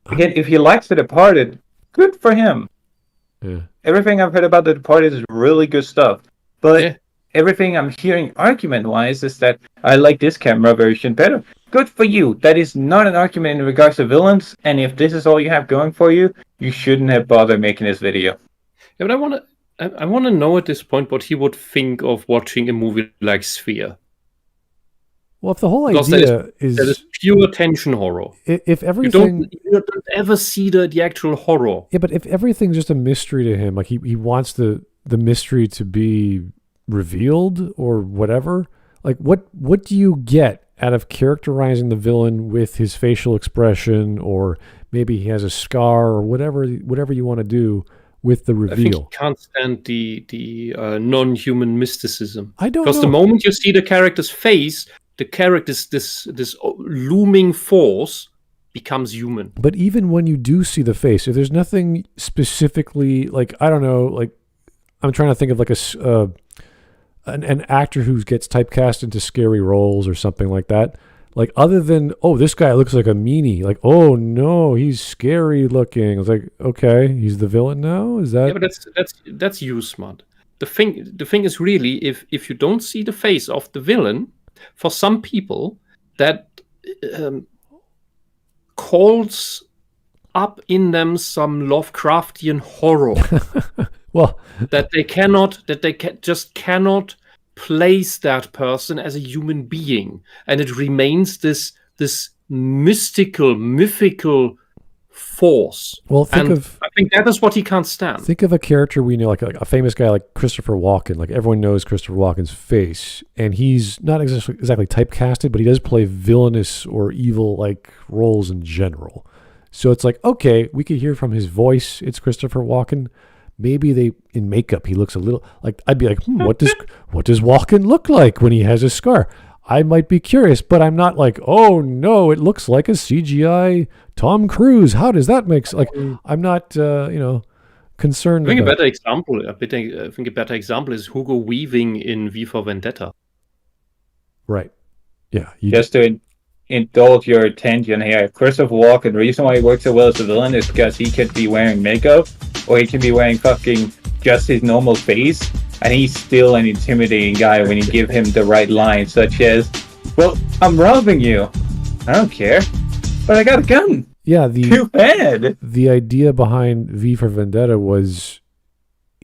C: Again, if he likes The Departed, good for him.
B: Yeah.
C: Everything I've heard about The Departed is really good stuff. But everything I'm hearing argument-wise is that I like this camera version better. Good for you. That is not an argument in regards to villains, and if this is all you have going for you, you shouldn't have bothered making this video.
A: Yeah, but I want to know at this point what he would think of watching a movie like Sphere.
B: Well, if the whole idea is
A: pure tension horror,
B: if everything
A: you don't ever see the actual horror.
B: Yeah, but if everything's just a mystery to him, like he wants the mystery to be revealed or whatever, like what do you get out of characterizing the villain with his facial expression, or maybe he has a scar or whatever you want to do with the reveal?
A: I think he can't stand the non-human mysticism.
B: I don't know.
A: Because the moment you see the character's face, the character's this looming force becomes human.
B: But even when you do see the face, if there's nothing specifically, like, I don't know, like, I'm trying to think of like an actor who gets typecast into scary roles or something like that. Like, other than, oh, this guy looks like a meanie. Like, oh no, he's scary looking. It's like, okay, he's the villain now. Is that?
A: Yeah, but that's you, Smart. The thing is really, if you don't see the face of the villain, for some people, that calls up in them some Lovecraftian horror.
B: Well,
A: that they just cannot place that person as a human being, and it remains this mythical force.
B: Well, think of
A: think that is what he can't stand.
B: Think of a character we know, like a famous guy like Christopher Walken. Like everyone knows Christopher Walken's face, and he's not exactly typecasted, but he does play villainous or evil like roles in general. So it's like, okay, we could hear from his voice. It's Christopher Walken. Maybe in makeup he looks a little like, I'd be like, what does Walken look like when he has a scar? I might be curious, but I'm not like, oh no, it looks like a CGI Tom Cruise. How does that make sense? Like, I'm not, concerned.
A: I think a better example is Hugo Weaving in V for Vendetta.
B: Right. Yeah.
C: Just to indulge your attention here, Christopher Walken, the reason why he works so well as a villain is because he could be wearing makeup, or he can be wearing fucking just his normal face, and he's still an intimidating guy when you give him the right lines, such as, well, I'm robbing you. I don't care, but I got a gun.
B: Yeah,
C: Too bad.
B: The idea behind V for Vendetta was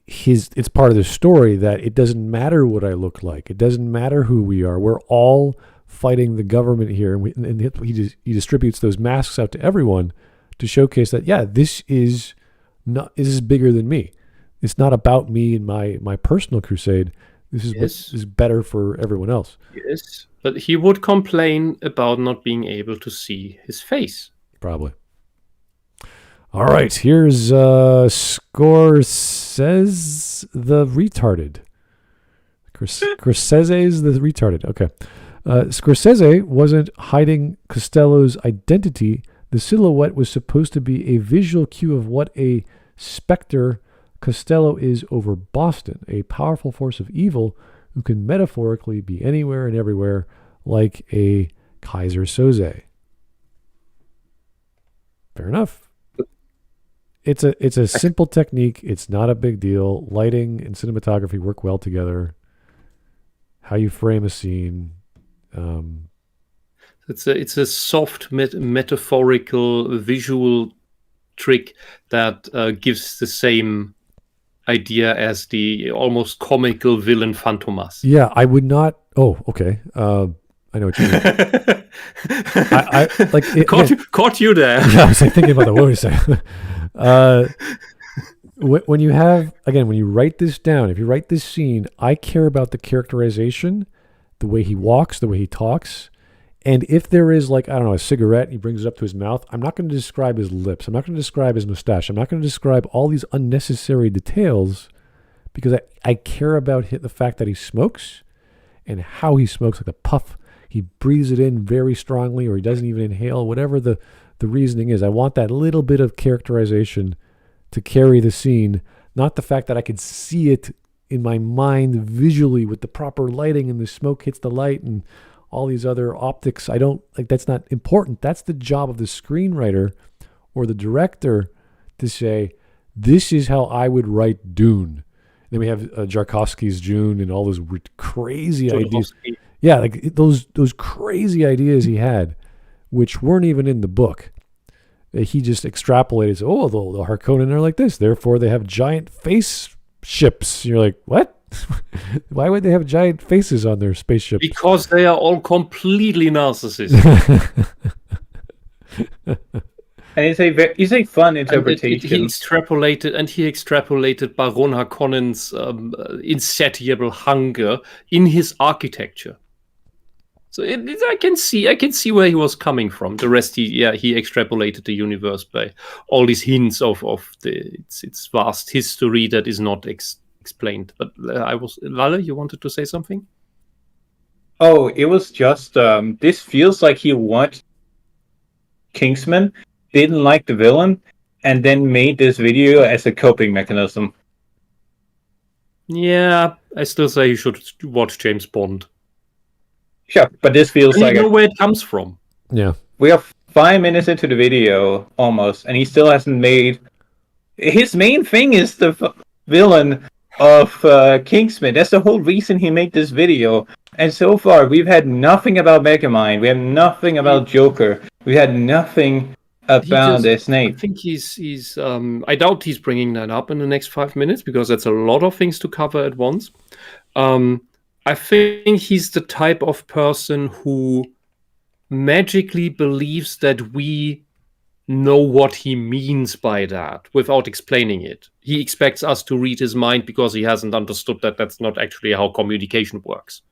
B: it's part of the story that it doesn't matter what I look like. It doesn't matter who we are. We're all fighting the government here, and he distributes those masks out to everyone to showcase that, yeah, this is bigger than me. It's not about me and my personal crusade. This is what is better for everyone else.
A: Yes, but he would complain about not being able to see his face.
B: Probably. All right, here's Scorsese's The Retarded. Scorsese's The Retarded. Okay. Scorsese wasn't hiding Costello's identity. The silhouette was supposed to be a visual cue of what a specter Costello is over Boston, a powerful force of evil who can metaphorically be anywhere and everywhere, like a Kaiser Soze. Fair enough. It's a simple technique. It's not a big deal. Lighting and cinematography work well together. How you frame a scene.
A: It's a soft metaphorical visual trick that gives the same idea as the almost comical villain Fantomas.
B: Yeah, I would not. Oh, okay. I know what you mean. I like it,
A: caught you there.
B: Yeah, I was like, thinking about the word. When you write this down, if you write this scene, I care about the characterization, the way he walks, the way he talks. And if there is, like, I don't know, a cigarette, he brings it up to his mouth, I'm not going to describe his lips. I'm not going to describe his mustache. I'm not going to describe all these unnecessary details because I care about the fact that he smokes and how he smokes, like the puff. He breathes it in very strongly, or he doesn't even inhale, whatever the reasoning is. I want that little bit of characterization to carry the scene, not the fact that I could see it in my mind visually with the proper lighting and the smoke hits the light and all these other optics. I don't like, that's not important. That's the job of the screenwriter or the director to say, this is how I would write Dune. Then we have Jarkovsky's Dune and all those crazy ideas. Yeah, like those crazy ideas he had, which weren't even in the book. He just extrapolated. Oh, the Harkonnen are like this, therefore they have giant face ships. You're like, what? Why would they have giant faces on their spaceship?
A: Because they are all completely narcissists.
C: And it's a fun interpretation.
A: He extrapolated Baron Harkonnen's insatiable hunger in his architecture. So I can see where he was coming from. The rest, he extrapolated the universe by all these hints of its vast history that is not explained. But Lale, you wanted to say something?
C: Oh, it was just this feels like he watched Kingsman, didn't like the villain, and then made this video as a coping mechanism.
A: Yeah, I still say you should watch James Bond.
C: Sure, but this feels like
A: you know where it comes from.
B: Yeah,
C: we are 5 minutes into the video almost, and he still hasn't made. His main thing is the villain of Kingsman. That's the whole reason he made this video. And so far, we've had nothing about Megamind. We have nothing about Joker. We had nothing about Snape.
A: I think he's. I doubt he's bringing that up in the next 5 minutes because that's a lot of things to cover at once. I think he's the type of person who magically believes that we know what he means by that without explaining it. He expects us to read his mind because he hasn't understood that that's not actually how communication works.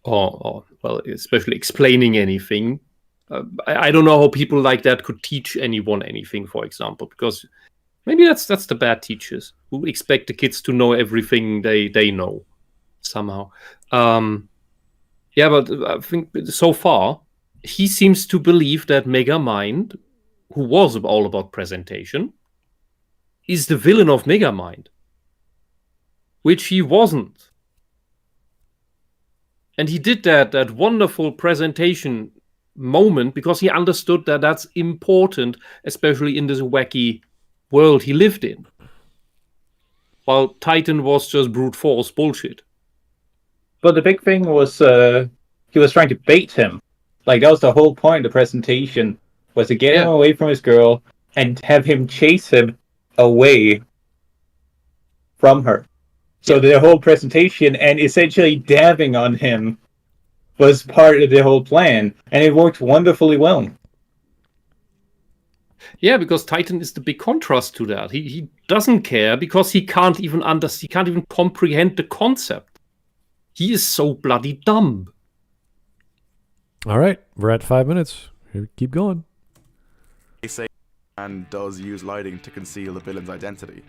A: Or especially explaining anything. I don't know how people like that could teach anyone anything, for example, because maybe that's the bad teachers who expect the kids to know everything they know somehow. But I think so far he seems to believe that Megamind, who was all about presentation, is the villain of Megamind, which he wasn't. And he did that wonderful presentation moment because he understood that that's important, especially in this wacky world he lived in. While Titan was just brute force bullshit.
C: But the big thing was he was trying to bait him. Like, that was the whole point of the presentation, was to get him away from his girl and have him chase him away from her. So the whole presentation and essentially dabbing on him was part of the whole plan, and it worked wonderfully well.
A: Yeah, because Titan is the big contrast to that. He doesn't care because he can't even comprehend the concept. He is so bloody dumb.
B: All right, we're at 5 minutes. Here, keep going.
E: They say and does use lighting to conceal the villain's identity.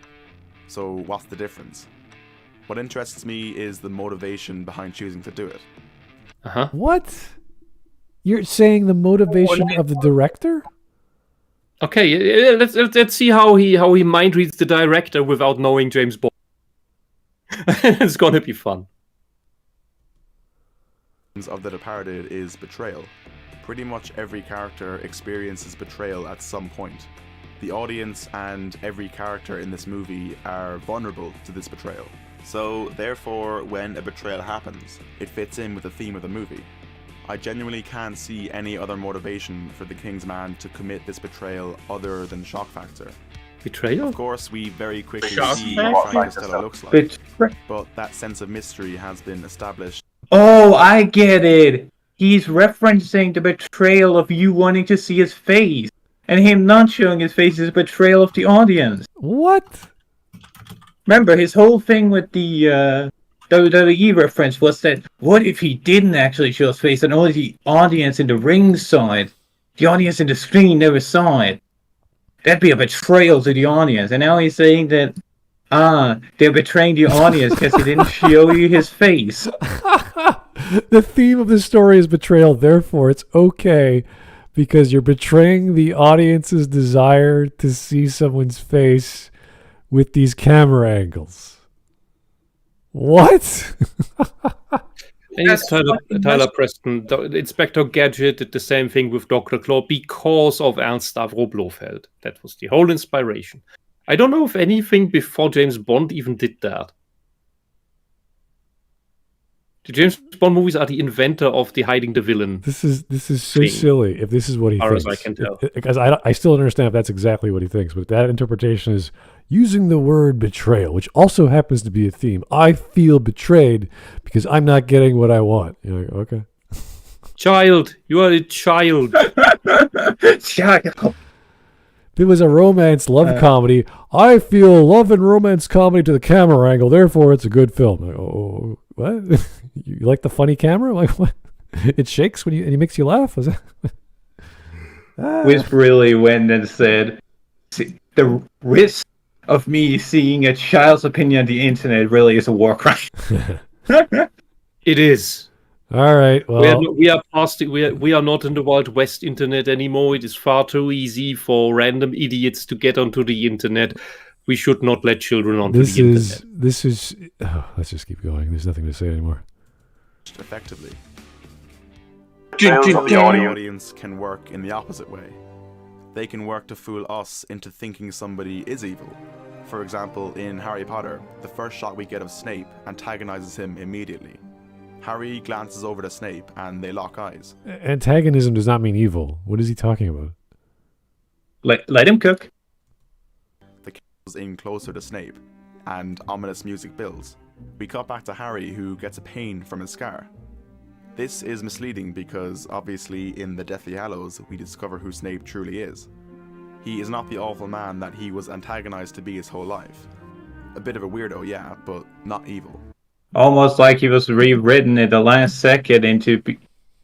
E: So what's the difference? What interests me is the motivation behind choosing to do it.
B: What? You're saying the motivation of the director?
A: Okay, let's see how he mind reads the director without knowing James Bond. It's gonna be fun.
E: Of The Departed is betrayal. Pretty much every character experiences betrayal at some point. The audience and every character in this movie are vulnerable to this betrayal. So, therefore, when a betrayal happens, it fits in with the theme of the movie. I genuinely can't see any other motivation for the King's Man to commit this betrayal other than shock factor.
A: Betrayal?
E: Of course, we very quickly
C: Shock
E: see
C: factor?
E: what Frank Costello looks like,
C: But
E: but that sense of mystery has been established.
C: oh, I get it. He's referencing the betrayal of you wanting to see his face, and him not showing his face is a betrayal of the audience.
B: What?
C: Remember, his whole thing with the WWE reference was that what if he didn't actually show his face and only the audience in the ring saw it? The audience in the screen never saw it. That'd be a betrayal to the audience. And now he's saying that, they're betraying the audience because he didn't show you his face.
B: The theme of the story is betrayal, therefore it's okay because you're betraying the audience's desire to see someone's face with these camera angles. What?
A: And yes, Tyler Preston, Inspector Gadget did the same thing with Dr. Claw because of Ernst Stavro Blofeld. That was the whole inspiration. I don't know if anything before James Bond even did that. The James Bond movies are the inventor of the hiding the villain.
B: This is so silly. If this is what he thinks,
A: as I can tell,
B: because I still don't understand if that's exactly what he thinks. But that interpretation is using the word betrayal, which also happens to be a theme. I feel betrayed because I'm not getting what I want. You're like, okay,
A: child, you are a child.
C: Child.
B: If it was a romance love comedy, I feel love and romance comedy to the camera angle. Therefore, it's a good film. Like, oh, what? You like the funny camera? Like what? It shakes when it makes you laugh. Is that?
C: Whisp really went and said, the risk of me seeing a child's opinion on the internet really is a war crime.
A: It is.
B: All right. Well,
A: we are not in the Wild West internet anymore. It is far too easy for random idiots to get onto the internet. We should not let children onto the internet.
B: This is. Oh, let's just keep going. There's nothing to say anymore.
E: Effectively. The audience can work in the opposite way. They can work to fool us into thinking somebody is evil. For example, in Harry Potter, the first shot we get of Snape antagonizes him immediately. Harry glances over to Snape and they lock eyes.
B: Antagonism does not mean evil. What is he talking about?
C: Let him cook.
E: The camera goes in closer to Snape and ominous music builds. We cut back to Harry who gets a pain from his scar. This is misleading because, obviously, in the Deathly Hallows, we discover who Snape truly is. He is not the awful man that he was antagonized to be his whole life. A bit of a weirdo, yeah, but not evil.
C: Almost like he was rewritten at the last second into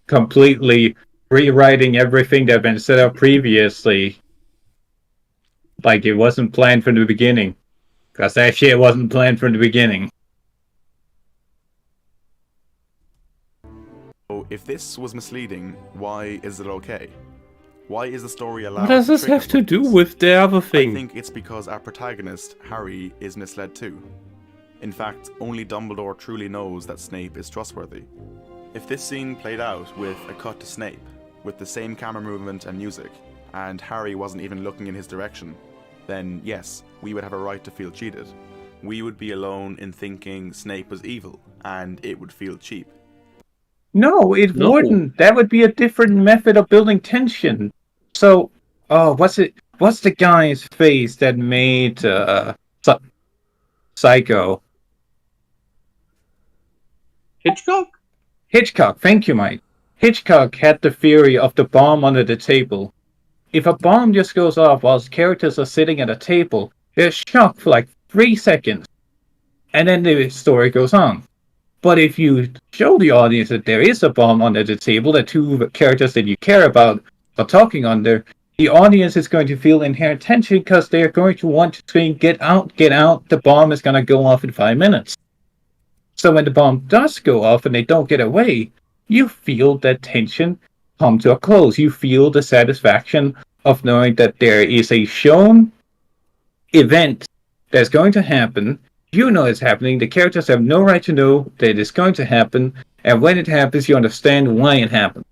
C: completely rewriting everything that had been set up previously. Like it wasn't planned from the beginning. Because that shit wasn't planned from the beginning.
E: So, if this was misleading, why is it okay? Why is the story allowed
A: What does
E: to
A: this
E: trick
A: have
E: us
A: to
E: like
A: do
E: this?
A: with the other
E: I
A: thing?
E: think it's because our protagonist, Harry, is misled too. In fact, only Dumbledore truly knows that Snape is trustworthy. If this scene played out with a cut to Snape, with the same camera movement and music, and Harry wasn't even looking in his direction, then yes, we would have a right to feel cheated. We would be alone in thinking Snape was evil, and it would feel cheap.
C: No, it
A: No.
C: wouldn't. That would be a different method of building tension. So, what's the guy's face that made Psycho? Hitchcock, thank you, Mike. Hitchcock had the theory of the bomb under the table. If a bomb just goes off whilst characters are sitting at a table, they're shocked for like 3 seconds. And then the story goes on. But if you show the audience that there is a bomb under the table, that two characters that you care about are talking under, the audience is going to feel inherent tension because they're going to want to scream, get out, the bomb is going to go off in 5 minutes. So when the bomb does go off and they don't get away, you feel that tension come to a close. You feel the satisfaction of knowing that there is a shown event that's going to happen. You know it's happening. The characters have no right to know that it's going to happen. And when it happens, you understand why it happened.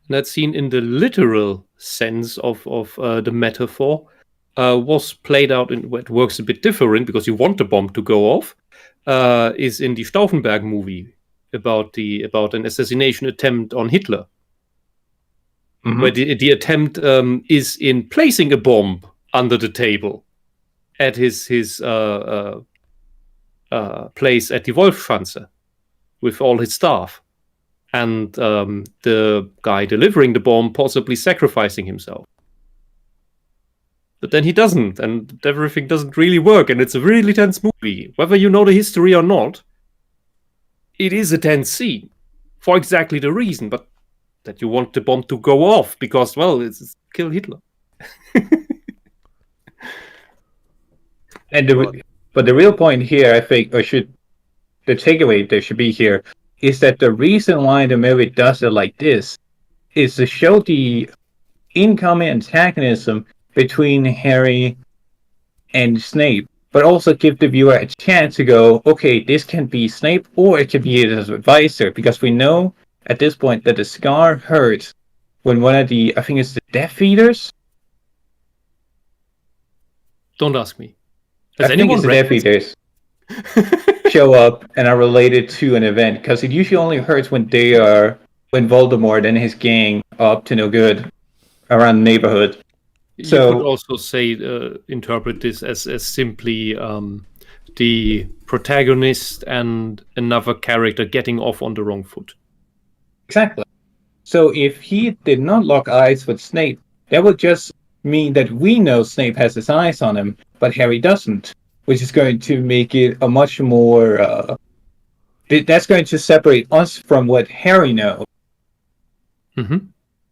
A: That scene in the literal sense of the metaphor was played out in where it works a bit different because you want the bomb to go off. Is in the Stauffenberg movie about an assassination attempt on Hitler, where the attempt is in placing a bomb under the table at his place at the Wolfschanze with all his staff, and the guy delivering the bomb possibly sacrificing himself. But then he doesn't, and everything doesn't really work, and it's a really tense movie. Whether you know the history or not, it is a tense scene for exactly the reason, but that you want the bomb to go off because, well, it's kill Hitler.
C: But the real point here, I think, the takeaway there should be here, is that the reason why the movie does it like this is to show the incoming antagonism between Harry and Snape, but also give the viewer a chance to go, okay, this can be Snape or it can be his advisor, because we know at this point that the scar hurts when one of the, I think it's the Death Eaters?
A: Don't ask me.
C: I think it's the Death Eaters show up and are related to an event, because it usually only hurts when Voldemort and his gang are up to no good around the neighborhood.
A: You
C: So-
A: could also say, interpret this as simply the protagonist and another character getting off on the wrong foot.
C: Exactly. So if he did not lock eyes with Snape, that would just mean that we know Snape has his eyes on him, but Harry doesn't, which is going to make it a much more... that's going to separate us from what Harry knows.
A: Mm-hmm.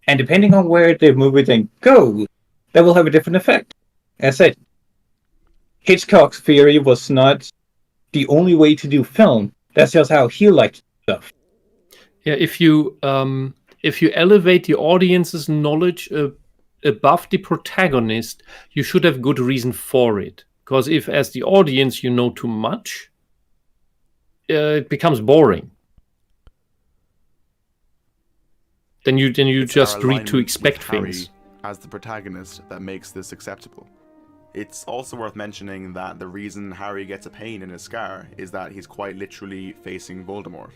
C: And depending on where the movie then goes, that will have a different effect. As I said, Hitchcock's theory was not the only way to do film. That's just how he liked stuff.
A: Yeah, if you elevate the audience's knowledge above the protagonist, you should have good reason for it. Because if, as the audience, you know too much, it becomes boring. Then you
E: It's
A: just
E: our
A: read to
E: alignment
A: expect
E: with Harry
A: things.
E: as the protagonist that makes this acceptable. It's also worth mentioning that the reason Harry gets a pain in his scar is that he's quite literally facing Voldemort.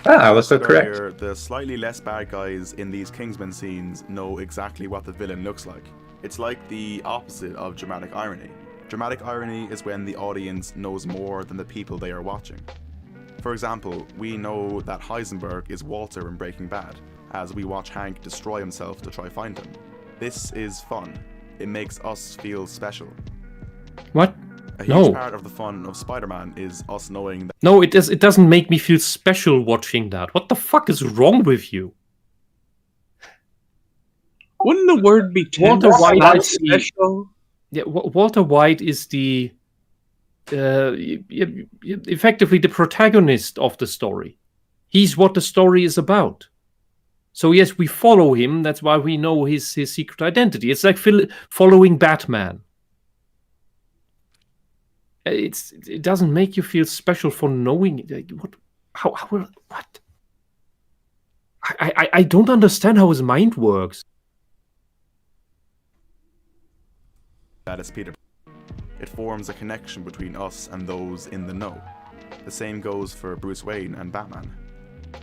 C: I was so
E: Said
C: correct.
E: earlier, the slightly less bad guys in these Kingsman scenes know exactly what the villain looks like. It's like the opposite of dramatic irony. Dramatic irony is when the audience knows more than the people they are watching. For example, we know that Heisenberg is Walter in Breaking Bad, as we watch Hank destroy himself to try find him. This is fun. It makes us feel special.
A: What?
E: A huge
A: No.
E: part of the fun of Spider-Man is us knowing that
A: No, it doesn't make me feel special watching that. What the fuck is wrong with you?
D: Wouldn't the word be
A: Walter White
D: not
A: is the-
D: special?
A: Yeah, Walter White is the effectively the protagonist of the story. He's what the story is about. So yes, we follow him. That's why we know his secret identity. It's like following Batman. It doesn't make you feel special for knowing it. What? What? I don't understand how his mind works.
E: is Peter. It forms a connection between us and those in the know. The same goes for Bruce Wayne and Batman.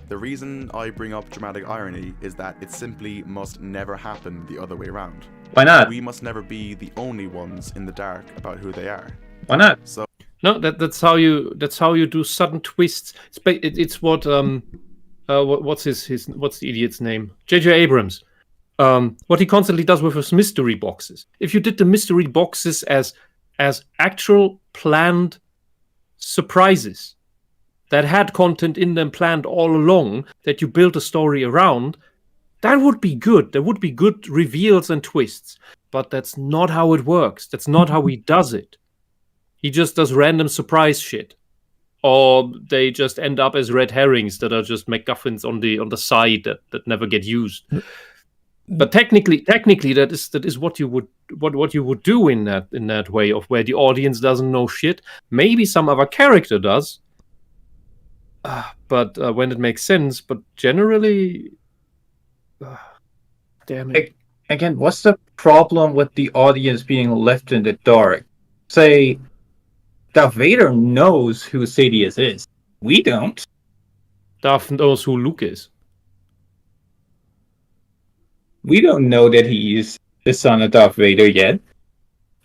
E: The reason I bring up dramatic irony is that it simply must never happen the other way around.
C: Why not?
E: We must never be the only ones in the dark about who they are.
C: Why not?
E: So
A: No, that's how you do sudden twists. It's what what's the idiot's name? J.J. Abrams. What he constantly does with his mystery boxes. If you did the mystery boxes as actual planned surprises that had content in them planned all along, that you built a story around, that would be good. There would be good reveals and twists. But that's not how it works. That's not how he does it. He just does random surprise shit. Or they just end up as red herrings that are just MacGuffins on the side that never get used. But technically, that is what you would do in that way of where the audience doesn't know shit. Maybe some other character does, but when it makes sense. But generally, damn it.
C: Again, what's the problem with the audience being left in the dark? Say, Darth Vader knows who Sidious is. We don't.
A: Darth knows who Luke is.
C: We don't know that he's the son of Darth Vader yet.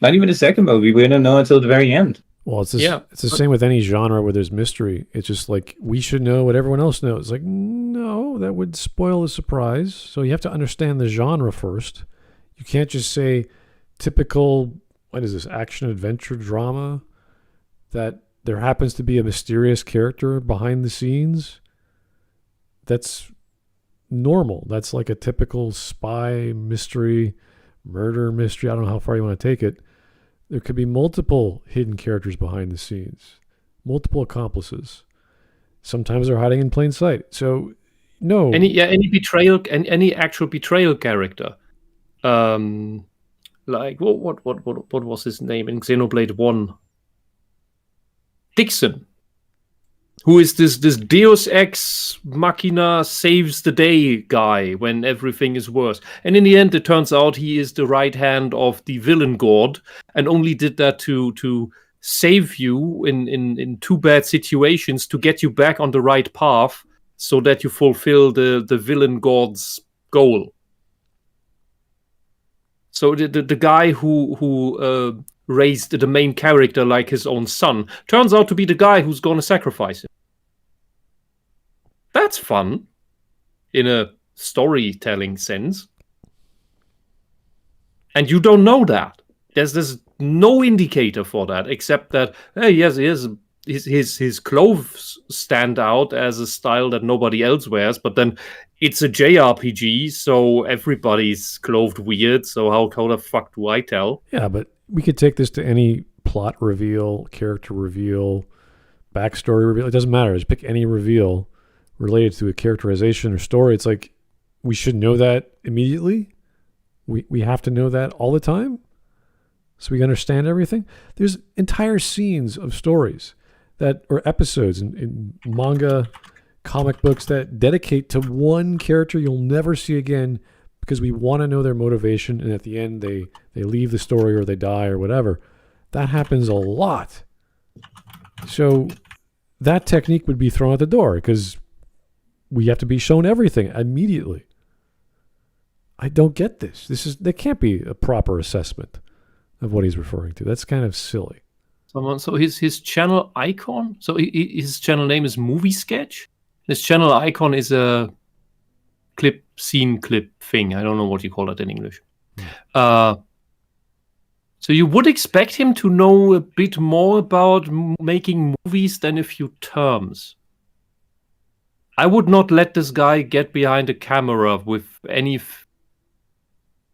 C: Not even the second movie. We don't know until the very end.
B: Well, it's the same with any genre where there's mystery. It's just like, we should know what everyone else knows. It's like, no, that would spoil the surprise. So you have to understand the genre first. You can't just say typical, what is this, action adventure drama, that there happens to be a mysterious character behind the scenes. That's normal. That's like a typical spy mystery, murder mystery. I don't know how far you want to take it. There could be multiple hidden characters behind the scenes, multiple accomplices. Sometimes they're hiding in plain sight. So, no.
A: Any betrayal, any actual betrayal character, like what was his name in Xenoblade 1? Dixon, who is this Deus Ex Machina saves the day guy when everything is worse. And in the end, it turns out he is the right hand of the villain god and only did that to save you in two bad situations to get you back on the right path so that you fulfill the villain god's goal. So the guy who raised the main character like his own son turns out to be the guy who's going to sacrifice him. That's fun in a storytelling sense. And you don't know that. There's no indicator for that except that, hey, yes, his clothes stand out as a style that nobody else wears, but then it's a JRPG, so everybody's clothed weird, so how the fuck do I tell?
B: Yeah, but we could take this to any plot reveal, character reveal, backstory reveal. It doesn't matter. Just pick any reveal related to a characterization or story. It's like, we should know that immediately. We have to know that all the time so we understand everything. There's entire scenes of stories that or episodes in manga, comic books that dedicate to one character you'll never see again because we want to know their motivation, and at the end they leave the story or they die or whatever. That happens a lot. So that technique would be thrown out the door because we have to be shown everything immediately. I don't get this. There can't be a proper assessment of what he's referring to. That's kind of silly.
A: someone. So his channel icon. So his channel name is MovieSketch. His channel icon is a scene clip thing. I don't know what you call it in English. So you would expect him to know a bit more about making movies than a few terms. I would not let this guy get behind a camera with any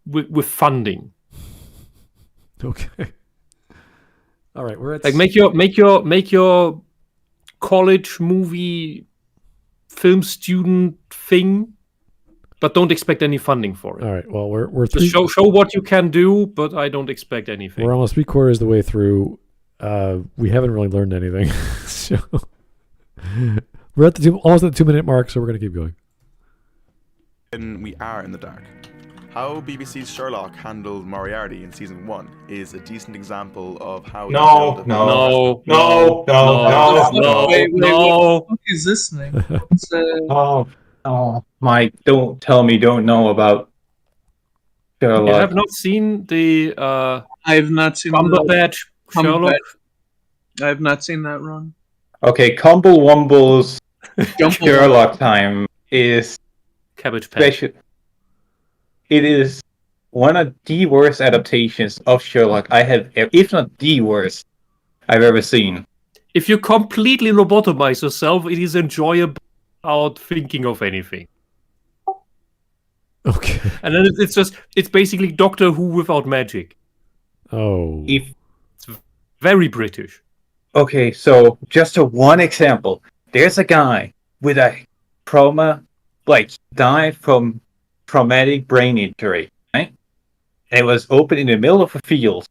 A: with funding.
B: Okay. All right, we're at
A: Like make your college movie film student thing, but don't expect any funding for it.
B: All right. Well, we're
A: Just show what you can do, but I don't expect anything.
B: We're almost 3/4 the way through. We haven't really learned anything. So we're at almost at the 2-minute mark, so we're going to keep going.
E: And we are in the dark. How BBC's Sherlock handled Moriarty in season 1 is a decent example of how
C: No.
D: Wait, what the fuck is this thing? It's,
C: Oh, Mike, don't tell me don't know about Sherlock.
A: You have not seen the
D: I have not seen
A: Cumberbatch Sherlock?
D: I have not seen that run.
C: Okay, Wumble's Sherlock time is
A: Cabbage Patch.
C: special. It is one of the worst adaptations of Sherlock I have, if not the worst, I've ever seen.
A: If you completely lobotomize yourself, it is enjoyable without thinking of anything.
B: Okay.
A: And then it's basically Doctor Who without magic.
B: Oh.
C: If
A: Very British.
C: Okay, so just one example. There's a guy with a died from traumatic brain injury, right? And it was open in the middle of a field.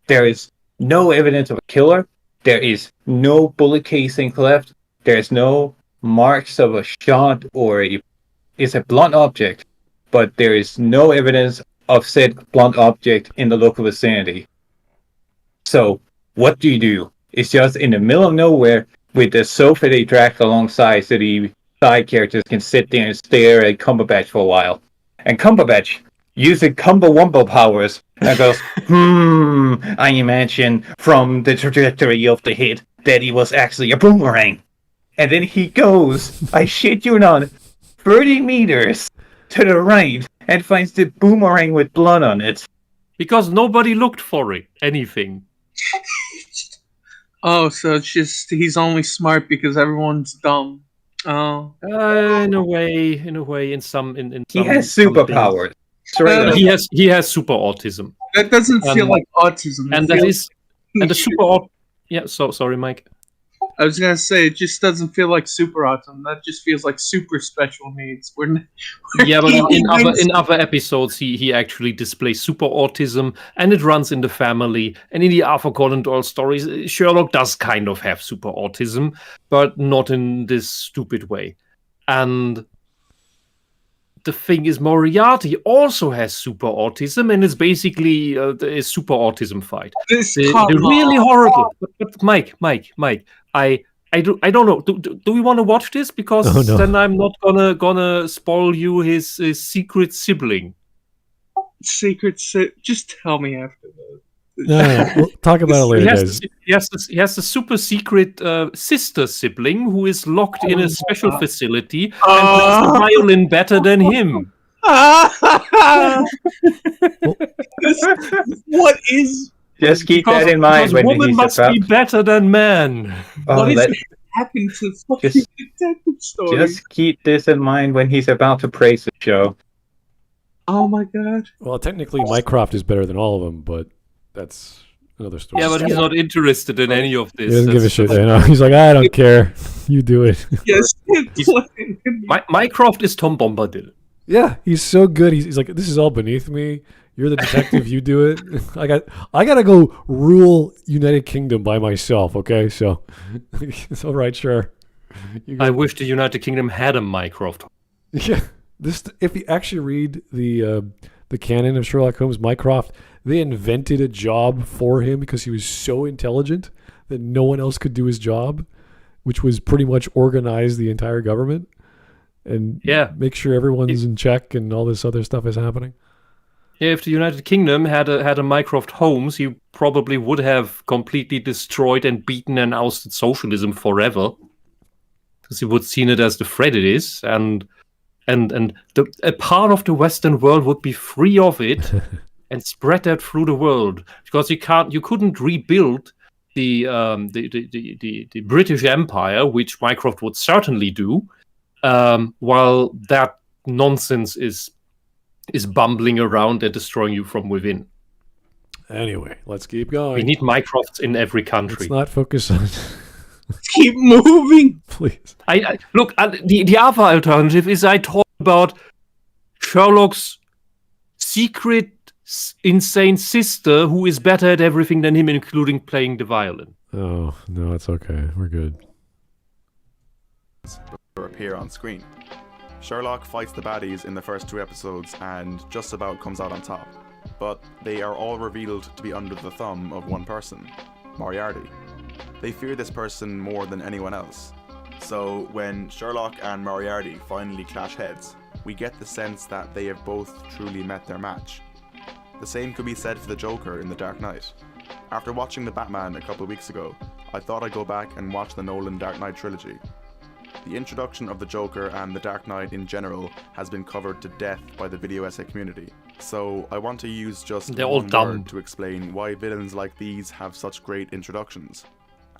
C: There is no evidence of a killer. There is no bullet casing left. There's no marks of a shot it's a blunt object, but there is no evidence of said blunt object in the local vicinity. So, what do? It's just in the middle of nowhere with the sofa they dragged alongside so the side characters can sit there and stare at Cumberbatch for a while. And Cumberbatch, using Wumble powers, and goes, I imagine from the trajectory of the hit that he was actually a boomerang. And then he goes, I shit you not, 30 meters to the right and finds the boomerang with blood on it.
A: Because nobody looked for anything.
D: Oh, so it's just he's only smart because everyone's dumb. Oh.
A: In a way, in some
C: He has superpowers.
A: He has super autism.
D: That doesn't feel like autism.
A: And the super yeah, so sorry, Mike.
D: I was gonna say it just doesn't feel like super autism. That just feels like super special needs.
A: Yeah, but in other episodes, he actually displays super autism, and it runs in the family. And in the Arthur Conan Doyle stories, Sherlock does kind of have super autism, but not in this stupid way. And the thing is, Moriarty also has super autism, and it's basically a super autism fight. They're really horrible. But Mike, I don't know. Do we want to watch this? Because then I'm not gonna spoil you his secret sibling.
D: Just tell me after that.
B: No, we'll talk about it later, guys.
A: He has a super secret sister sibling who is locked in a special facility and plays the violin better than him.
D: What is?
C: Just keep that in mind when
A: woman
C: he's
A: must
C: about.
A: be better than man.
D: What is happening to fucking detective story?
C: Just keep this in mind when he's about to praise the show.
D: Oh my god.
B: Well, technically, Mycroft is better than all of them, but that's another story.
A: Yeah, but he's not interested in any of this.
B: He doesn't give a shit. You know? He's like, I don't care. You do it.
D: Yes.
A: Mycroft is Tom Bombadil.
B: Yeah, he's so good. He's like, this is all beneath me. You're the detective. You do it. I gotta go rule United Kingdom by myself. Okay, so it's all right, sure.
A: I wish the United Kingdom had a Mycroft.
B: Yeah, if you actually read the canon of Sherlock Holmes, Mycroft, they invented a job for him because he was so intelligent that no one else could do his job, which was pretty much organize the entire government and make sure everyone's in check and all this other stuff is happening.
A: Yeah, if the United Kingdom had a Mycroft Holmes, he probably would have completely destroyed and beaten and ousted socialism forever, because he would have seen it as the threat it is, and a part of the Western world would be free of it and spread that through the world, because you couldn't rebuild the British Empire, which Mycroft would certainly do, while that nonsense is bumbling around and destroying you from within.
B: Anyway, let's keep going.
A: We need Mycrofts in every country.
B: Let's not focus on...
D: Keep moving.
B: Please.
A: Look, the other alternative is I talk about Sherlock's secret insane sister who is better at everything than him, including playing the violin.
B: Oh, no, it's okay. We're good.
E: Appear on screen. Sherlock fights the baddies in the first 2 episodes and just about comes out on top, but they are all revealed to be under the thumb of one person, Moriarty. They fear this person more than anyone else. So when Sherlock and Moriarty finally clash heads, we get the sense that they have both truly met their match. The same could be said for the Joker in The Dark Knight. After watching The Batman a couple of weeks ago, I thought I'd go back and watch the Nolan Dark Knight trilogy. The introduction of the Joker and The Dark Knight in general has been covered to death by the video essay community, so I want to use just one word to explain why villains like these have such great introductions,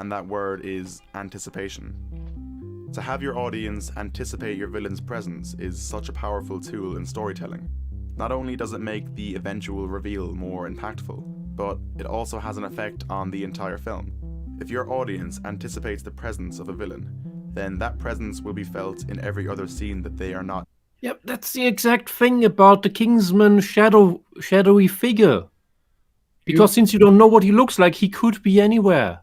E: and that word is anticipation. To have your audience anticipate your villain's presence is such a powerful tool in storytelling. Not only does it make the eventual reveal more impactful, but it also has an effect on the entire film. If your audience anticipates the presence of a villain, then that presence will be felt in every other scene that they are not.
A: Yep, that's the exact thing about the Kingsman shadowy figure. Because since you don't know what he looks like, he could be anywhere.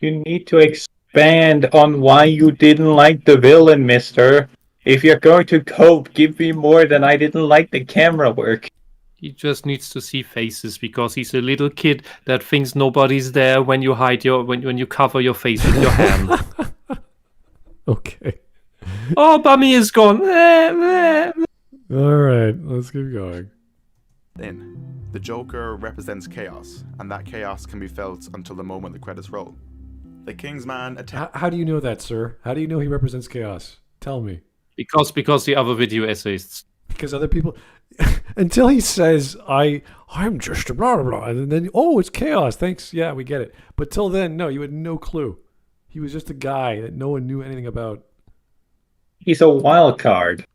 C: You need to expand on why you didn't like the villain, mister. If you're going to cope, give me more than I didn't like the camera work.
A: He just needs to see faces because he's a little kid that thinks nobody's there when you hide when you cover your face with your hand.
B: Okay.
A: Oh, Bummy is gone.
B: All right, let's keep going.
E: Then, the Joker represents chaos, and that chaos can be felt until the moment the credits roll. The Kingsman attempts...
B: How do you know that, sir? How do you know he represents chaos? Tell me.
A: Because the other video essayists.
B: Because other people... Until he says, I'm just a blah, blah, blah, and then, oh, it's chaos, thanks, yeah, we get it. But till then, no, you had no clue. He was just a guy that no one knew anything about.
C: He's a wild card.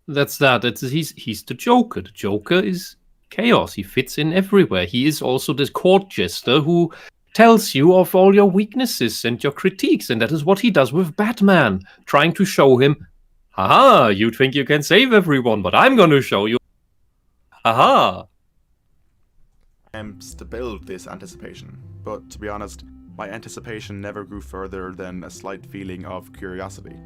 A: That's that. He's the Joker. The Joker is chaos. He fits in everywhere. He is also this court jester who tells you of all your weaknesses and your critiques, and that is what he does with Batman, trying to show him, haha, you think you can save everyone, but I'm going to show you. Haha.
E: Attempts to build this anticipation, but to be honest, my anticipation never grew further than a slight feeling of curiosity.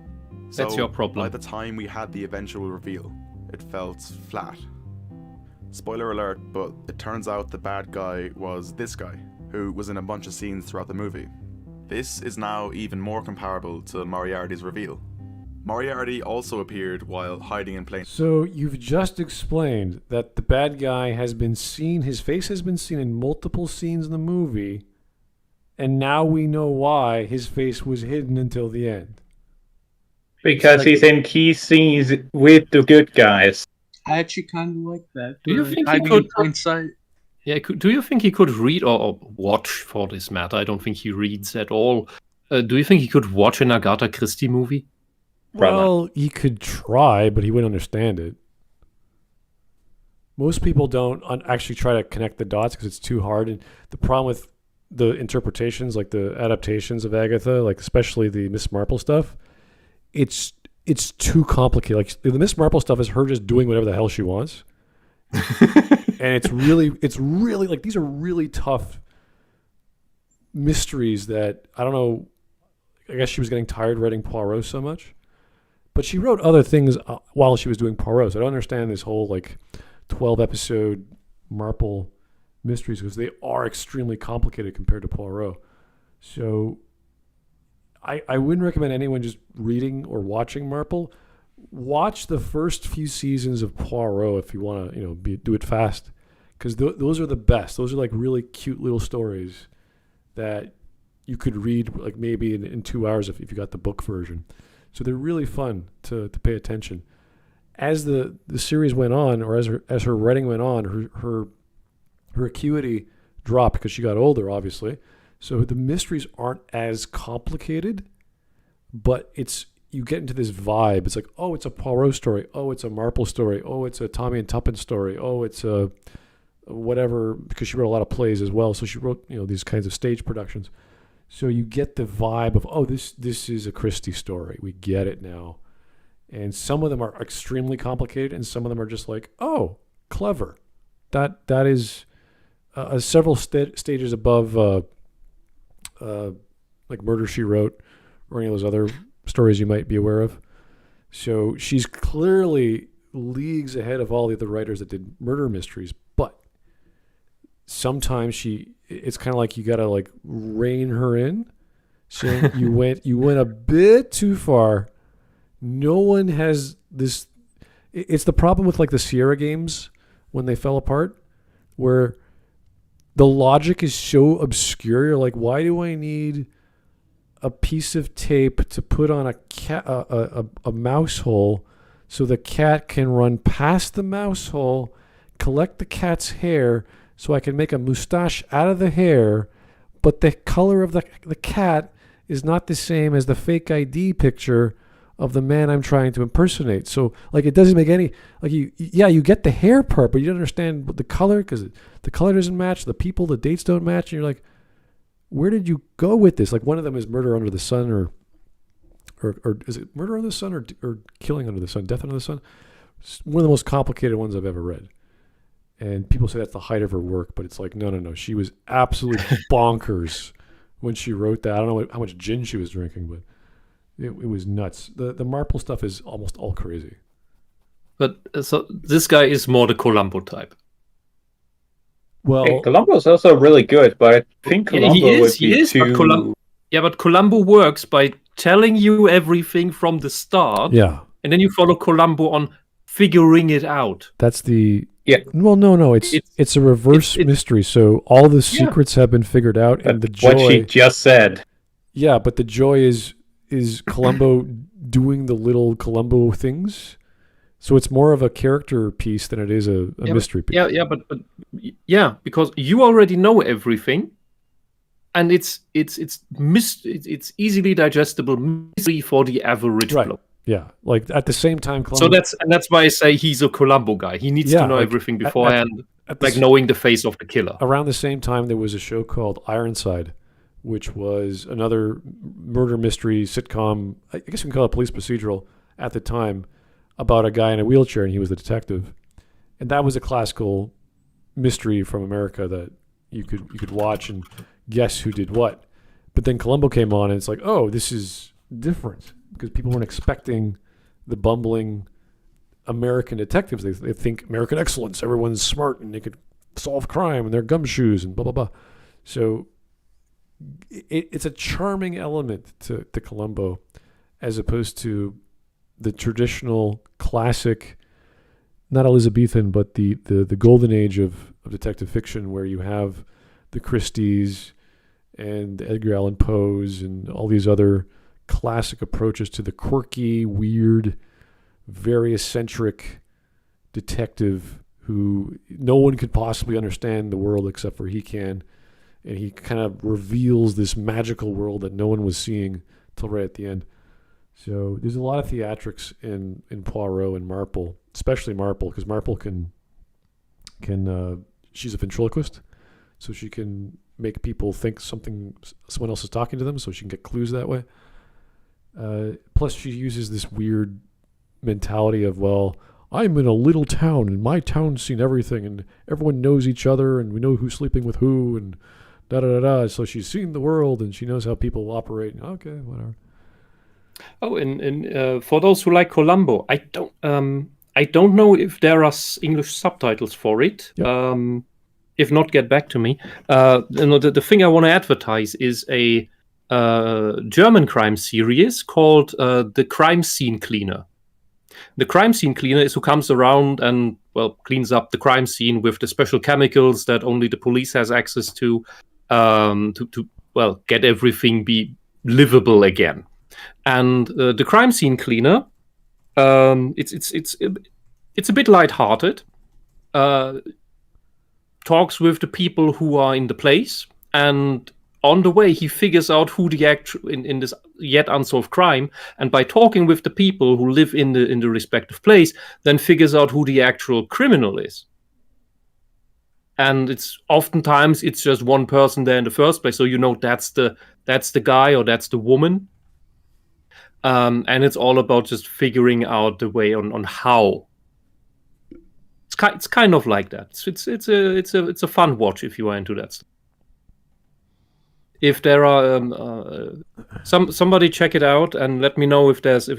A: That's your problem.
E: By the time we had the eventual reveal, it felt flat. Spoiler alert, but it turns out the bad guy was this guy, who was in a bunch of scenes throughout the movie. This is now even more comparable to Moriarty's reveal. Moriarty also appeared while hiding in plain...
B: So you've just explained that the bad guy has been seen, his face has been seen in multiple scenes in the movie, and now we know why his face was hidden until the end.
C: Because he's in key scenes with the good guys.
D: I actually kind of like that.
A: Do you think he
D: hiding
A: could...
D: in plain sight?
A: Yeah, do you think he could read or watch, for this matter? I don't think he reads at all. Do you think he could watch an Agatha Christie movie?
B: Well, he could try, but he wouldn't understand it. Most people don't actually try to connect the dots because it's too hard. And the problem with the interpretations, like the adaptations of Agatha, like especially the Miss Marple stuff, it's too complicated. Like the Miss Marple stuff is her just doing whatever the hell she wants. And it's really like these are really tough mysteries that I don't know. I guess she was getting tired writing Poirot so much. But she wrote other things while she was doing Poirot. So I don't understand this whole like 12-episode Marple mysteries because they are extremely complicated compared to Poirot. So I wouldn't recommend anyone just reading or watching Marple. Watch the first few seasons of Poirot if you want to, do it fast. because those are the best. Those are like really cute little stories that you could read like maybe in 2 hours if you got the book version. So they're really fun to pay attention. As the series went on, or as her writing went on, her acuity dropped because she got older, obviously. So the mysteries aren't as complicated, but you get into this vibe. It's like, oh, it's a Poirot story. Oh, it's a Marple story. Oh, it's a Tommy and Tuppence story. Oh, it's a whatever, because she wrote a lot of plays as well. So she wrote, these kinds of stage productions. So you get the vibe of, oh, this is a Christie story. We get it now. And some of them are extremely complicated, and some of them are just like, oh, clever. That is several stages above like Murder, She Wrote, or any of those other stories you might be aware of. So she's clearly leagues ahead of all the other writers that did murder mysteries, but sometimes it's kind of like you got to like rein her in. So you went a bit too far. No one has this. It's the problem with like the Sierra games when they fell apart, where the logic is so obscure. You're like, why do I need a piece of tape to put on a mouse hole so the cat can run past the mouse hole, collect the cat's hair so I can make a mustache out of the hair, but the color of the cat is not the same as the fake ID picture of the man I'm trying to impersonate. So like it doesn't make any, like you get the hair part, but you don't understand the color because the color doesn't match, the people, the dates don't match, and you're like, where did you go with this? Like one of them is Murder Under the Sun, or is it Murder Under the Sun or Killing Under the Sun, Death Under the Sun? It's one of the most complicated ones I've ever read. And people say that's the height of her work, but it's like, no. She was absolutely bonkers when she wrote that. I don't know how much gin she was drinking, but it was nuts. The Marple stuff is almost all crazy.
A: But so this guy is more the Columbo type.
B: Well,
C: hey, Columbo is also really good, but I think Columbo would be too...
A: But Columbo works by telling you everything from the start.
B: Yeah. And
A: then you follow Columbo on figuring it out.
B: That's the...
C: Yeah.
B: Well, no. It's a reverse mystery. So all the secrets have been figured out, and the joy...
C: What she just said.
B: Yeah, but the joy is Columbo doing the little Columbo things. So it's more of a character piece than it is a mystery piece.
A: But because you already know everything, and it's easily digestible mystery for the average bloke.
B: Yeah, like at the same time,
A: Columbo... So that's why I say he's a Columbo guy. He needs to know everything beforehand, knowing the face of the killer.
B: Around the same time, there was a show called Ironside, which was another murder mystery sitcom. I guess we can call it police procedural at the time, about a guy in a wheelchair, and he was the detective. And that was a classical mystery from America that you could watch and guess who did what. But then Columbo came on, and it's like, oh, this is different, because people weren't expecting the bumbling American detectives. They think American excellence, everyone's smart, and they could solve crime, and they're gumshoes, and blah, blah, blah. So it's a charming element to Columbo, as opposed to the traditional classic, not Elizabethan, but the golden age of detective fiction, where you have the Christies and Edgar Allan Poes and all these other classic approaches to the quirky, weird, very eccentric detective who no one could possibly understand the world except for he can. And he kind of reveals this magical world that no one was seeing till right at the end. So there's a lot of theatrics in Poirot and Marple, especially Marple, because Marple can she's a ventriloquist, so she can make people think someone else is talking to them, so she can get clues that way. Plus, she uses this weird mentality of, well, I'm in a little town, and my town's seen everything, and everyone knows each other, and we know who's sleeping with who, and da-da-da-da. So she's seen the world, and she knows how people operate. Okay, whatever.
A: Oh, and for those who like Columbo, I don't know if there are English subtitles for it.
B: Yep.
A: If not, get back to me. The thing I want to advertise is a German crime series called The Crime Scene Cleaner. The Crime Scene Cleaner is who comes around and cleans up the crime scene with the special chemicals that only the police has access to get everything be livable again. And the crime scene cleaner, it's a bit lighthearted. Talks with the people who are in the place, and on the way he figures out who the actual in this yet unsolved crime, and by talking with the people who live in the respective place, then figures out who the actual criminal is. And it's oftentimes just one person there in the first place, so that's the guy or that's the woman. And it's all about just figuring out the way on how. It's kind of like that. It's a fun watch if you are into that stuff. If there are somebody check it out and let me know if it has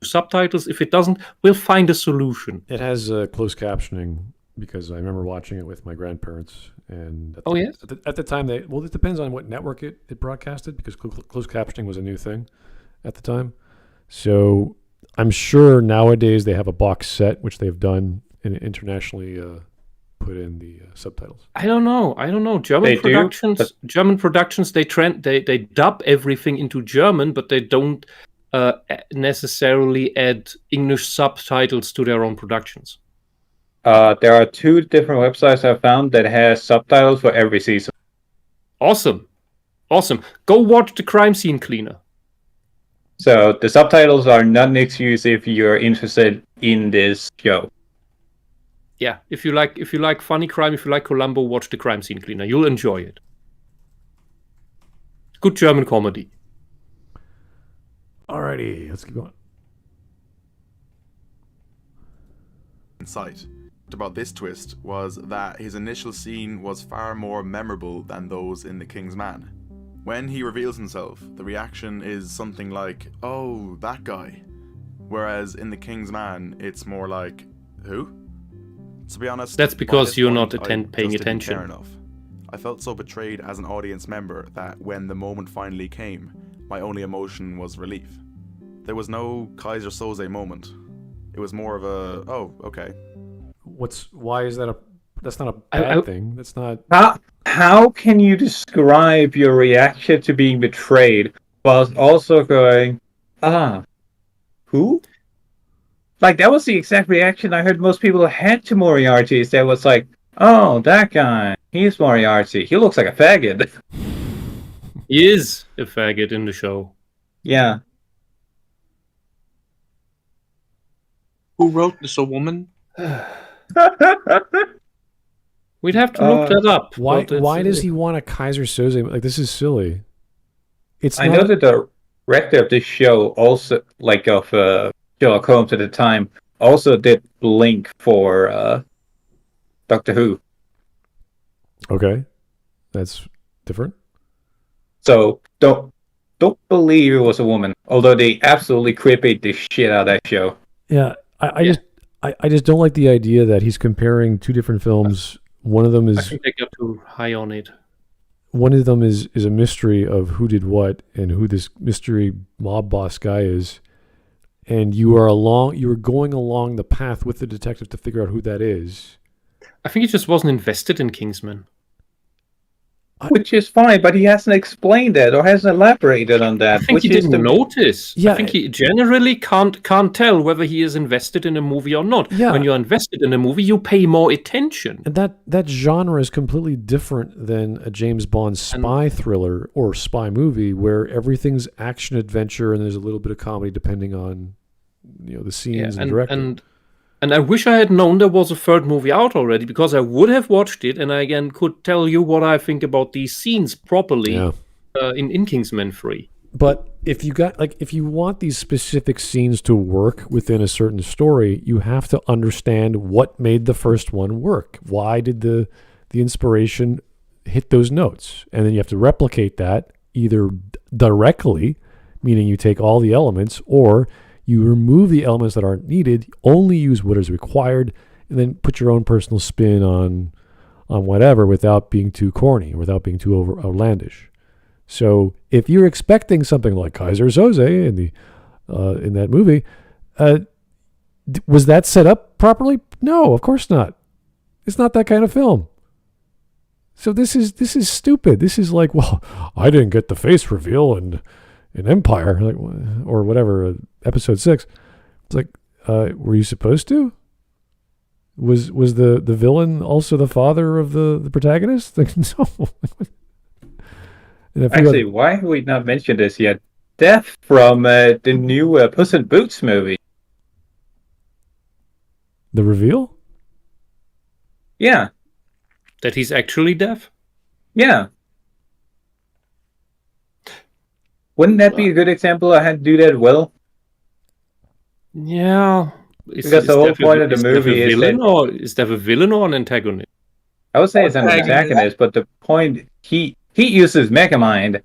A: subtitles. If it doesn't, we'll find a solution.
B: It has closed captioning because I remember watching it with my grandparents. And at the time, it depends on what network it broadcasted, because closed captioning was a new thing at the time. So I'm sure nowadays they have a box set, which they've done and internationally put in the subtitles. I don't know. German
A: productions, they dub everything into German, but they don't necessarily add English subtitles to their own productions.
C: There are 2 different websites I found that has subtitles for every season.
A: Awesome. Go watch the crime scene cleaner.
C: So the subtitles are not an excuse if you're interested in this show.
A: Yeah, if you like funny crime, if you like Columbo, watch the crime scene cleaner. You'll enjoy it. Good German comedy.
B: Alrighty, let's keep going.
E: Insight about this twist was that his initial scene was far more memorable than those in The King's Man. When he reveals himself, the reaction is something like, "Oh, that guy." Whereas in The King's Man, it's more like, "Who?" To be honest,
A: that's because you're not paying
E: attention.
A: attention.
E: Fair enough. I felt so betrayed as an audience member that when the moment finally came, my only emotion was relief. There was no Kaiser Soze moment. It was more of a, "Oh, okay."
B: Why is that that's not a bad thing. That's not...
C: How can you describe your reaction to being betrayed while also going, who? Like, that was the exact reaction I heard most people had to Moriarty. That was like, "Oh, that guy, he's Moriarty. He looks like a faggot."
A: He is a faggot in the show.
C: Yeah.
D: Who wrote this? A woman?
A: We'd have to look that up.
B: Why does he want a Kaiser Soze? Like, this is silly.
C: I know that the director of this show also, like of Sherlock Holmes at the time, also did Blink for Doctor Who.
B: Okay, that's different.
C: So don't believe it was a woman, although they absolutely creeped the shit out of that show.
B: Yeah, I just don't like the idea that he's comparing 2 different films. One of them is...
A: I think they got too high on it.
B: One of them is a mystery of who did what and who this mystery mob boss guy is. And you are going along the path with the detective to figure out who that is.
A: I think he just wasn't invested in Kingsman.
C: Which is fine, but he hasn't explained that or hasn't elaborated on that.
A: I think he didn't notice.
B: Yeah,
A: I think he generally can't tell whether he is invested in a movie or not.
B: Yeah.
A: When you're invested in a movie, you pay more attention.
B: And that genre is completely different than a James Bond spy thriller or spy movie where everything's action adventure and there's a little bit of comedy depending on the scenes and directing.
A: And I wish I had known there was a 3rd movie out already, because I would have watched it and I again could tell you what I think about these scenes properly in Kingsman 3.
B: But if you want these specific scenes to work within a certain story, you have to understand what made the first one work. Why did the inspiration hit those notes? And then you have to replicate that either directly, meaning you take all the elements, or you remove the elements that aren't needed, only use what is required, and then put your own personal spin on whatever without being too corny, without being too outlandish. So if you're expecting something like Kaiser Soze in that movie, Was that set up properly? No, of course not. It's not that kind of film. So this is stupid. This is like, well, I didn't get the face reveal in Empire, like, or whatever, episode 6. It's like, were you supposed to? Was the villain also the father of the protagonist? Like, no.
C: Actually, why have we not mentioned this yet? Death from the new Puss in Boots movie.
B: The reveal?
C: Yeah.
A: That he's actually deaf?
C: Yeah. Wouldn't that be a good example of how to do that well?
A: Yeah.
C: Because the whole point of the movie is that...
A: Is Dev a villain or an antagonist?
C: I would say it's an antagonist, but the point... He uses Megamind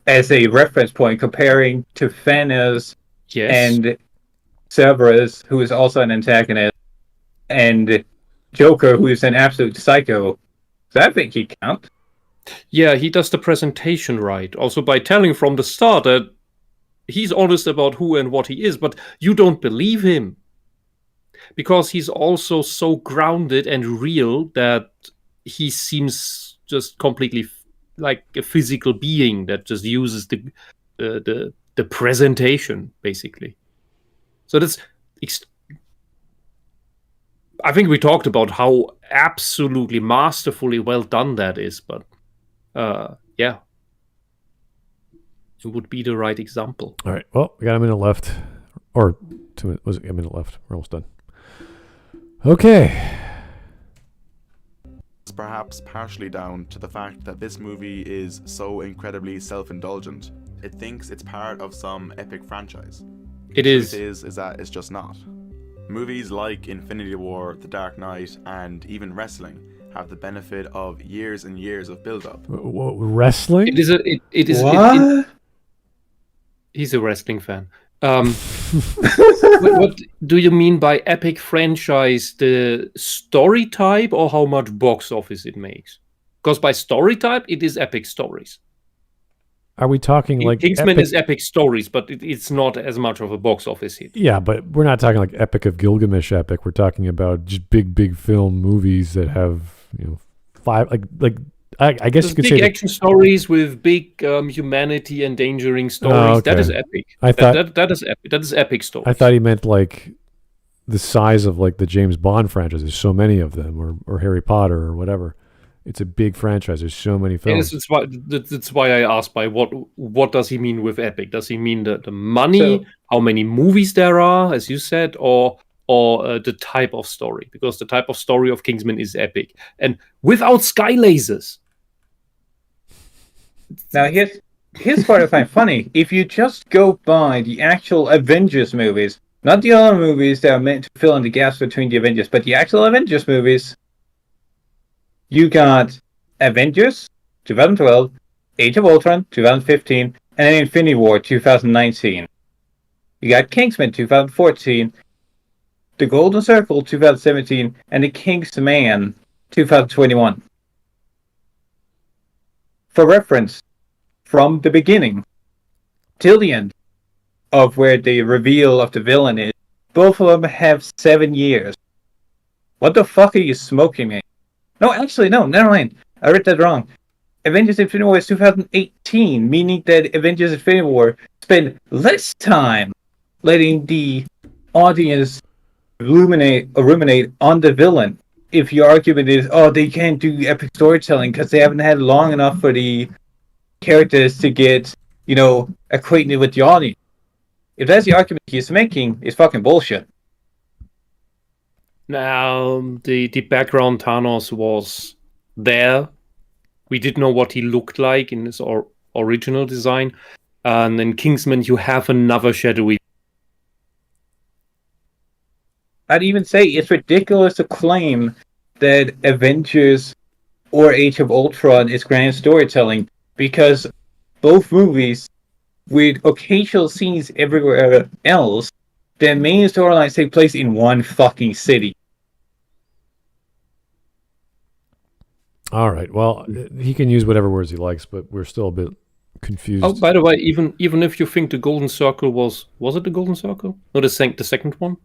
C: as a reference point, comparing to Thanos and Cerberus, who is also an antagonist, and Joker, who is an absolute psycho. So I think he counts.
A: Yeah, he does the presentation right. Also by telling from the start that he's honest about who and what he is, but you don't believe him. Because he's also so grounded and real that he seems just completely like a physical being that just uses the presentation, basically. So that's... I think we talked about how absolutely masterfully well done that is, but yeah. It would be the right example.
B: All right. Well, we got a minute left. Or 2 minutes. Was it a minute left? We're almost done. Okay.
E: It's perhaps partially down to the fact that this movie is so incredibly self-indulgent. It thinks it's part of some epic franchise.
A: It is.
E: The truth is that it's just not. Movies like Infinity War, The Dark Knight, and even wrestling have the benefit of years and years of build-up.
B: Wrestling?
A: It is a... It is...
C: What?
A: He's a wrestling fan. What do you mean by epic franchise? The story type or how much box office it makes? Because by story type, it is epic stories.
B: Are we talking like
A: Kingsman is epic stories, but it's not as much of a box office hit.
B: Yeah, but we're not talking like Epic of Gilgamesh epic. We're talking about just big film movies that have 5 like I guess
A: There's
B: you could
A: big
B: say
A: action stories with big humanity endangering stories.
B: Oh, okay.
A: That is epic.
B: I thought
A: that is epic. That is epic stories.
B: I thought he meant like the size of like the James Bond franchise. There's so many of them, or Harry Potter or whatever. It's a big franchise. There's so many films.
A: That's why I asked by what does he mean with epic? Does he mean the money, how many movies there are, as you said, or the type of story? Because the type of story of Kingsman is epic. And without sky lasers.
C: Now here's what I find funny. If you just go by the actual Avengers movies, not the other movies that are meant to fill in the gaps between the Avengers, but the actual Avengers movies, you got Avengers 2012, Age of Ultron 2015, and then Infinity War 2019. You got Kingsman 2014, The Golden Circle 2017, and The Kingsman 2021. For reference, from the beginning till the end of where the reveal of the villain is, both of them have 7 years. What the fuck are you smoking me? No, actually, no, never mind. I read that wrong. Avengers Infinity War is 2018, meaning that Avengers Infinity War spent less time letting the audience ruminate on the villain. If your argument is, they can't do epic storytelling because they haven't had long enough for the characters to get, acquainted with the audience. If that's the argument he's making, it's fucking bullshit.
A: Now, the background Thanos was there. We didn't know what he looked like in his original design. And in Kingsman, you have another shadowy.
C: I'd even say it's ridiculous to claim that Avengers or Age of Ultron is grand storytelling, because both movies, with occasional scenes everywhere else, their main storylines take place in one fucking city.
B: All right. Well, he can use whatever words he likes, but we're still a bit confused.
A: Oh, by the way, even if you think the Golden Circle was it the Golden Circle? No, the second one?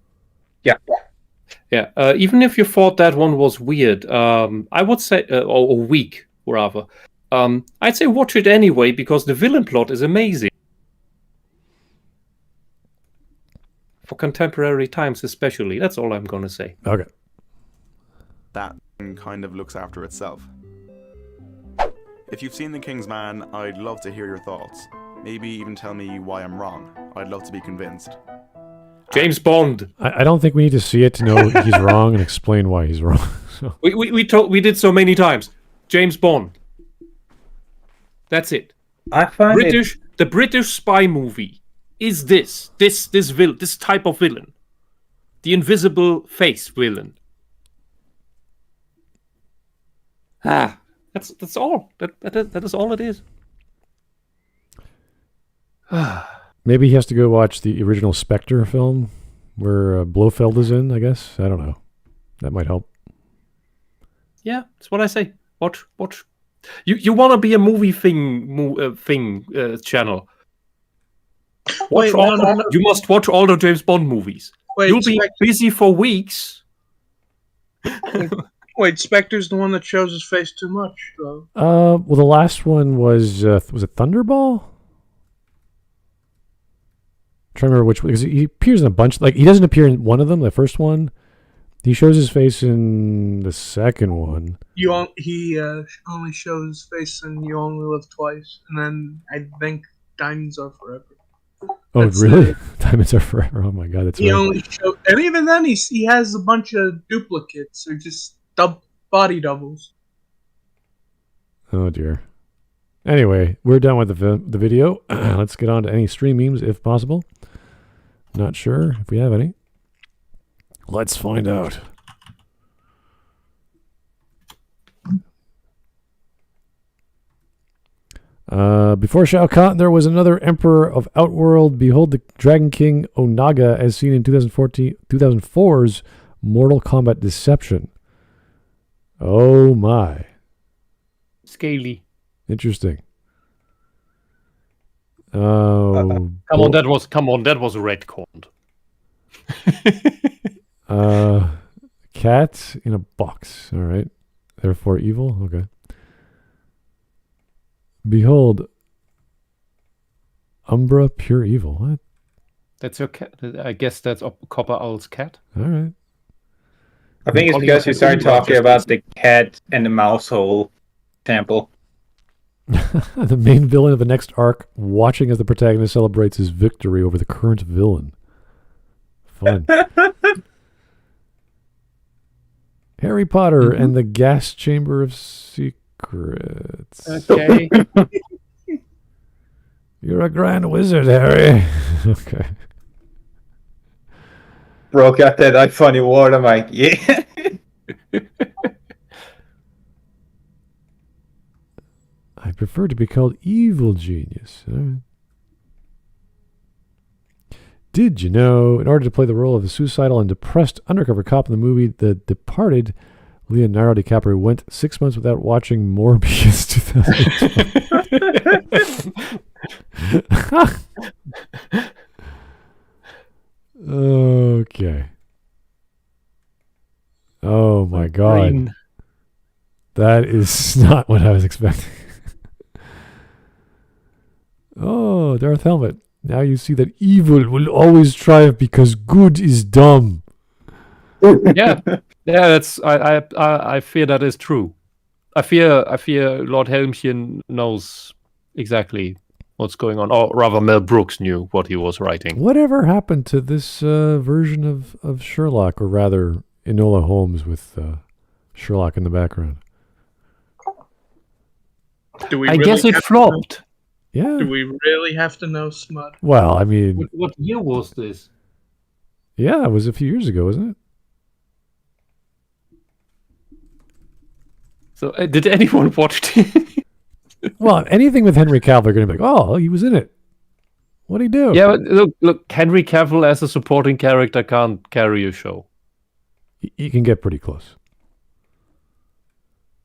A: Yeah, even if you thought that one was weird, I would say, or weak, rather, I'd say watch it anyway because the villain plot is amazing. For contemporary times especially, that's all I'm gonna say.
B: Okay.
E: That kind of looks after itself. If you've seen The King's Man, I'd love to hear your thoughts. Maybe even tell me why I'm wrong. I'd love to be convinced.
A: James Bond.
B: I don't think we need to see it to know he's wrong and explain why he's wrong. So.
A: We did so many times. James Bond. That's it.
C: I find
A: The British spy movie is this type of villain, the invisible face villain. That's all. That is all it is.
B: Maybe he has to go watch the original Spectre film where Blofeld is in, I guess. I don't know. That might help.
A: Yeah, that's what I say. Watch. You want to be a movie channel. You must watch all the James Bond movies. You'll be busy for weeks.
D: Wait, Spectre's the one that shows his face too much, though.
B: Well, the last one was it Thunderball? I'm trying to remember which one, because he appears in a bunch. Like, he doesn't appear in one of them, the first one. He shows his face in the second one.
D: He only shows his face in You Only Live Twice, and then I think Diamonds Are Forever.
B: Oh, really? Diamonds Are Forever. Oh my God, that's right.
D: Only show, and even then, he has a bunch of duplicates or just body doubles.
B: Oh dear. Anyway, we're done with the video. Let's get on to any stream memes if possible. Not sure if we have any. Let's find out. Before Shao Kahn, there was another Emperor of Outworld. Behold the Dragon King Onaga as seen in 2004's Mortal Kombat Deception. Oh my.
A: Scaly.
B: Interesting. Oh.
A: Come on, that was retconned.
B: Cat in a box. All right. Therefore evil. Okay. Behold, Umbra, pure evil. What?
A: That's your cat. I guess that's Copper Owl's cat.
B: All right.
C: I think it's because you started talking about the cat and the mouse hole sample.
B: The main villain of the next arc, watching as the protagonist celebrates his victory over the current villain. Fun. Harry Potter and the Gas Chamber of Secrets.
A: Okay.
B: You're a grand wizard, Harry. Okay.
C: Broke out that funny word. I'm like, yeah.
B: I prefer to be called Evil Genius. All right. Did you know, in order to play the role of a suicidal and depressed undercover cop in the movie The Departed, Leonardo DiCaprio went 6 months without watching Morbius 2012. Okay. Oh my God. That is not what I was expecting. Oh, Darth Helmet. Now you see that evil will always triumph because good is dumb.
A: Yeah, that's. I fear that is true. I fear Lord Helmchen knows exactly what's going on, or rather, Mel Brooks knew what he was writing.
B: Whatever happened to this version of Sherlock, or rather, Enola Holmes with Sherlock in the background?
A: I guess it flopped.
B: Yeah.
D: Do we really have to know, Smud?
B: Well, I mean...
A: What year was this?
B: Yeah, it was a few years ago, wasn't it?
A: So, did anyone watch it?
B: Well, anything with Henry Cavill, you're going to be like, oh, he was in it. What'd he do?
A: Yeah, but look, Henry Cavill as a supporting character can't carry a show.
B: You can get pretty close.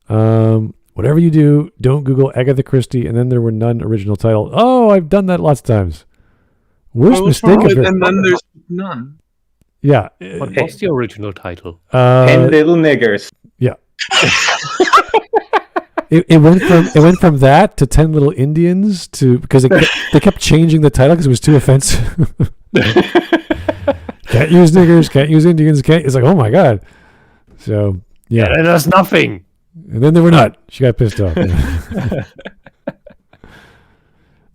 B: Whatever you do, don't Google Agatha Christie and then there were none original title. Oh, I've done that lots of times. Worst mistake of
D: and then there's none.
B: Yeah.
A: What was the original title?
C: 10 Little Niggers.
B: Yeah. It went from that to 10 Little Indians because they kept changing the title because it was too offensive. Can't use niggers, can't use Indians, it's like, oh my god. So yeah,
A: that's nothing.
B: And then they were not. She got pissed off.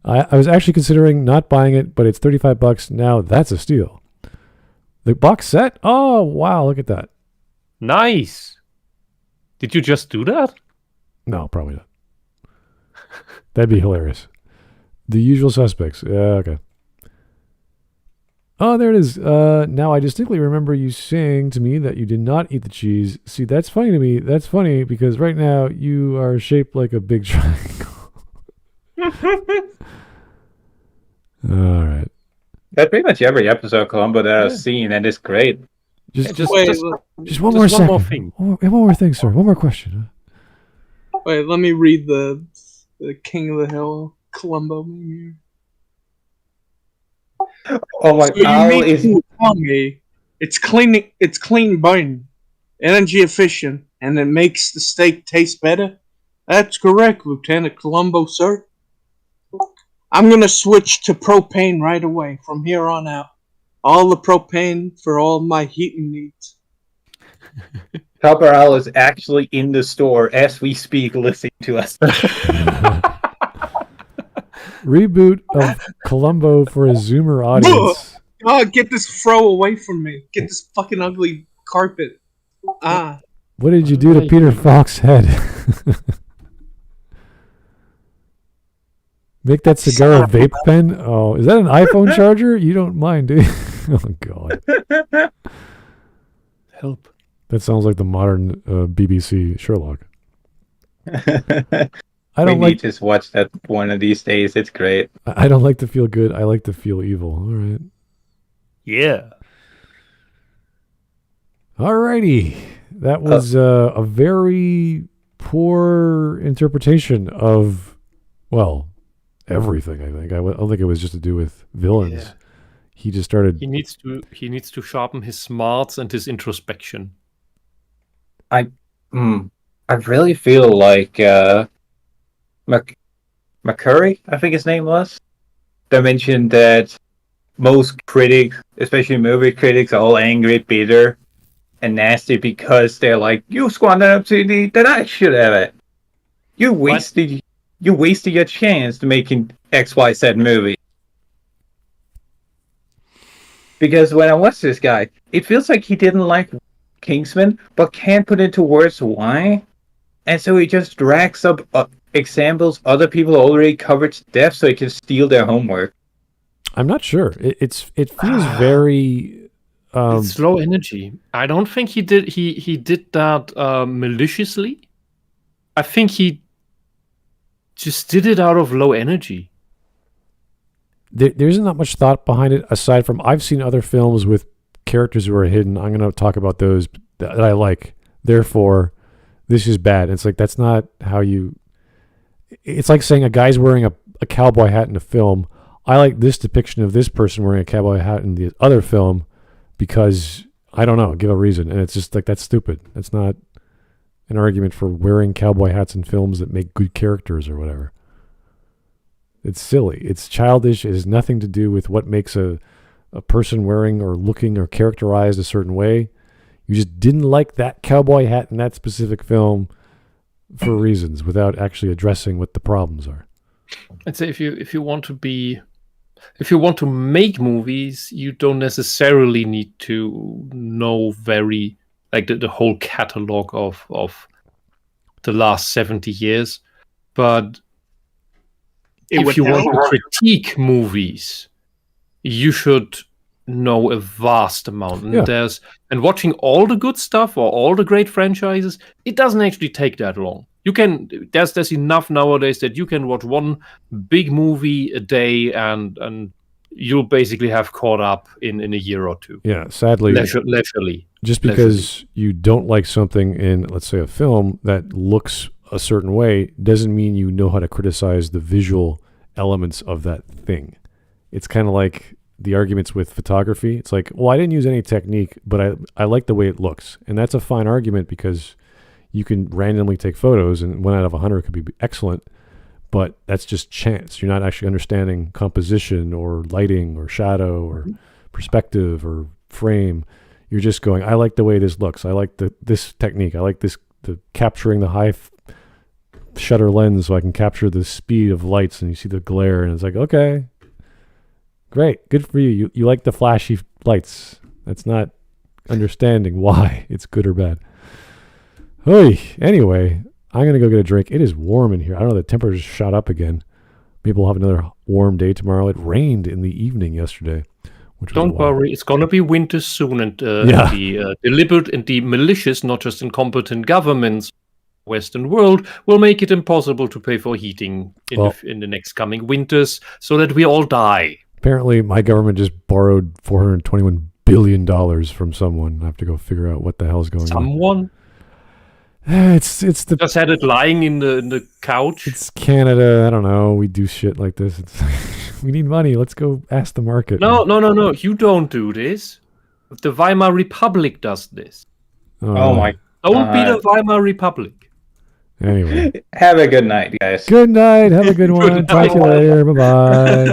B: I was actually considering not buying it, but it's $35 now. That's a steal. The box set? Oh wow, look at that.
A: Nice. Did you just do that?
B: No, probably not. That'd be hilarious. The Usual Suspects. Okay. Oh, there it is. Now I distinctly remember you saying to me that you did not eat the cheese. See, that's funny to me. That's funny because right now you are shaped like a big triangle. All right.
C: That's pretty much every episode of Columbo that I've seen, and it's great.
B: Just
A: One
B: one more
A: more
B: second.
A: thing.
B: One more thing, sir. One more question.
D: Wait, let me read the King of the Hill Columbo meme here.
C: Oh my
D: So you
C: god,
D: mean
C: is
D: to tell me it's clean bone, energy efficient, and it makes the steak taste better? That's correct, Lieutenant Columbo, sir. I'm gonna switch to propane right away from here on out. All the propane for all my heating needs.
C: Cabral is actually in the store as we speak, listening to us.
B: Reboot of Columbo for a Zoomer audience.
D: Oh, get this fro away from me. Get this fucking ugly carpet. Ah.
B: What did you do to Peter Falk's head? Make that cigar a vape pen? Oh, is that an iPhone charger? You don't mind, do you? Oh, God.
A: Help.
B: That sounds like the modern BBC Sherlock. I
C: We
B: don't
C: need
B: like.
C: to just watch that one of these days. It's great.
B: I don't like to feel good. I like to feel evil. All right.
A: Yeah.
B: Alrighty. That was a very poor interpretation of, well, everything. I think. I don't think it was just to do with villains.
A: Yeah.
B: He just started.
A: He needs to sharpen his smarts and his introspection.
C: I really feel like McCurry, I think his name was, they mentioned that most critics, especially movie critics, are all angry, bitter, and nasty because they're like, you squandered an opportunity that I should have it. You wasted your chance to making XYZ movie. Because when I watch this guy, it feels like he didn't like Kingsman, but can't put into words why. And so he just drags up examples other people already covered to death so he can steal their homework.
B: I'm not sure. It feels very.
A: It's low energy. I don't think he did. He did that maliciously. I think he just did it out of low energy.
B: There isn't that much thought behind it aside from I've seen other films with characters who are hidden. I'm going to talk about those that I like. Therefore, this is bad. It's like that's not how you. It's like saying a guy's wearing a cowboy hat in a film. I like this depiction of this person wearing a cowboy hat in the other film because I don't know, give a reason. And it's just like that's stupid. That's not an argument for wearing cowboy hats in films that make good characters or whatever. It's silly. It's childish. It has nothing to do with what makes a person wearing or looking or characterized a certain way. You just didn't like that cowboy hat in that specific film for reasons without actually addressing what the problems are.
A: I'd say if you want to make movies, you don't necessarily need to know very like the whole catalog of the last 70 years. But if you want to critique movies, you should know a vast amount. And and watching all the good stuff or all the great franchises, it doesn't actually take that long. You can there's enough nowadays that you can watch one big movie a day and you'll basically have caught up in a year or two.
B: Yeah, sadly,
A: leisurely.
B: Just because you don't like something in, let's say, a film that looks a certain way doesn't mean you know how to criticize the visual elements of that thing. It's kind of like the arguments with photography. It's like, well, I didn't use any technique, but I like the way it looks. And that's a fine argument because you can randomly take photos and 1 out of 100 could be excellent, but that's just chance. You're not actually understanding composition or lighting or shadow or perspective or frame. You're just going, I like the way this looks. I like this technique. I like the capturing the high shutter lens so I can capture the speed of lights and you see the glare, and it's like, okay, great, good for you. You like the flashy lights. That's not understanding why it's good or bad. Hey, anyway, I'm going to go get a drink. It is warm in here. I don't know, the temperature's shot up again. Maybe we'll have another warm day tomorrow. It rained in the evening yesterday.
A: Don't worry, it's going to be winter soon, and the deliberate and the malicious, not just incompetent governments, Western world will make it impossible to pay for heating in the next coming winters, so that we all die.
B: Apparently, my government just borrowed $421 billion from someone. I have to go figure out what the hell's going on.
A: Someone?
B: It's the
A: just had it lying in the couch.
B: It's Canada. I don't know. We do shit like this. We need money. Let's go ask the market.
A: No. You don't do this. The Weimar Republic does this.
C: Oh my!
A: Don't be the Weimar Republic.
B: Anyway.
C: Have a good night, guys.
B: Good night. Have a good one.
A: Good
B: Talk to you
A: night.
B: later. Bye-bye.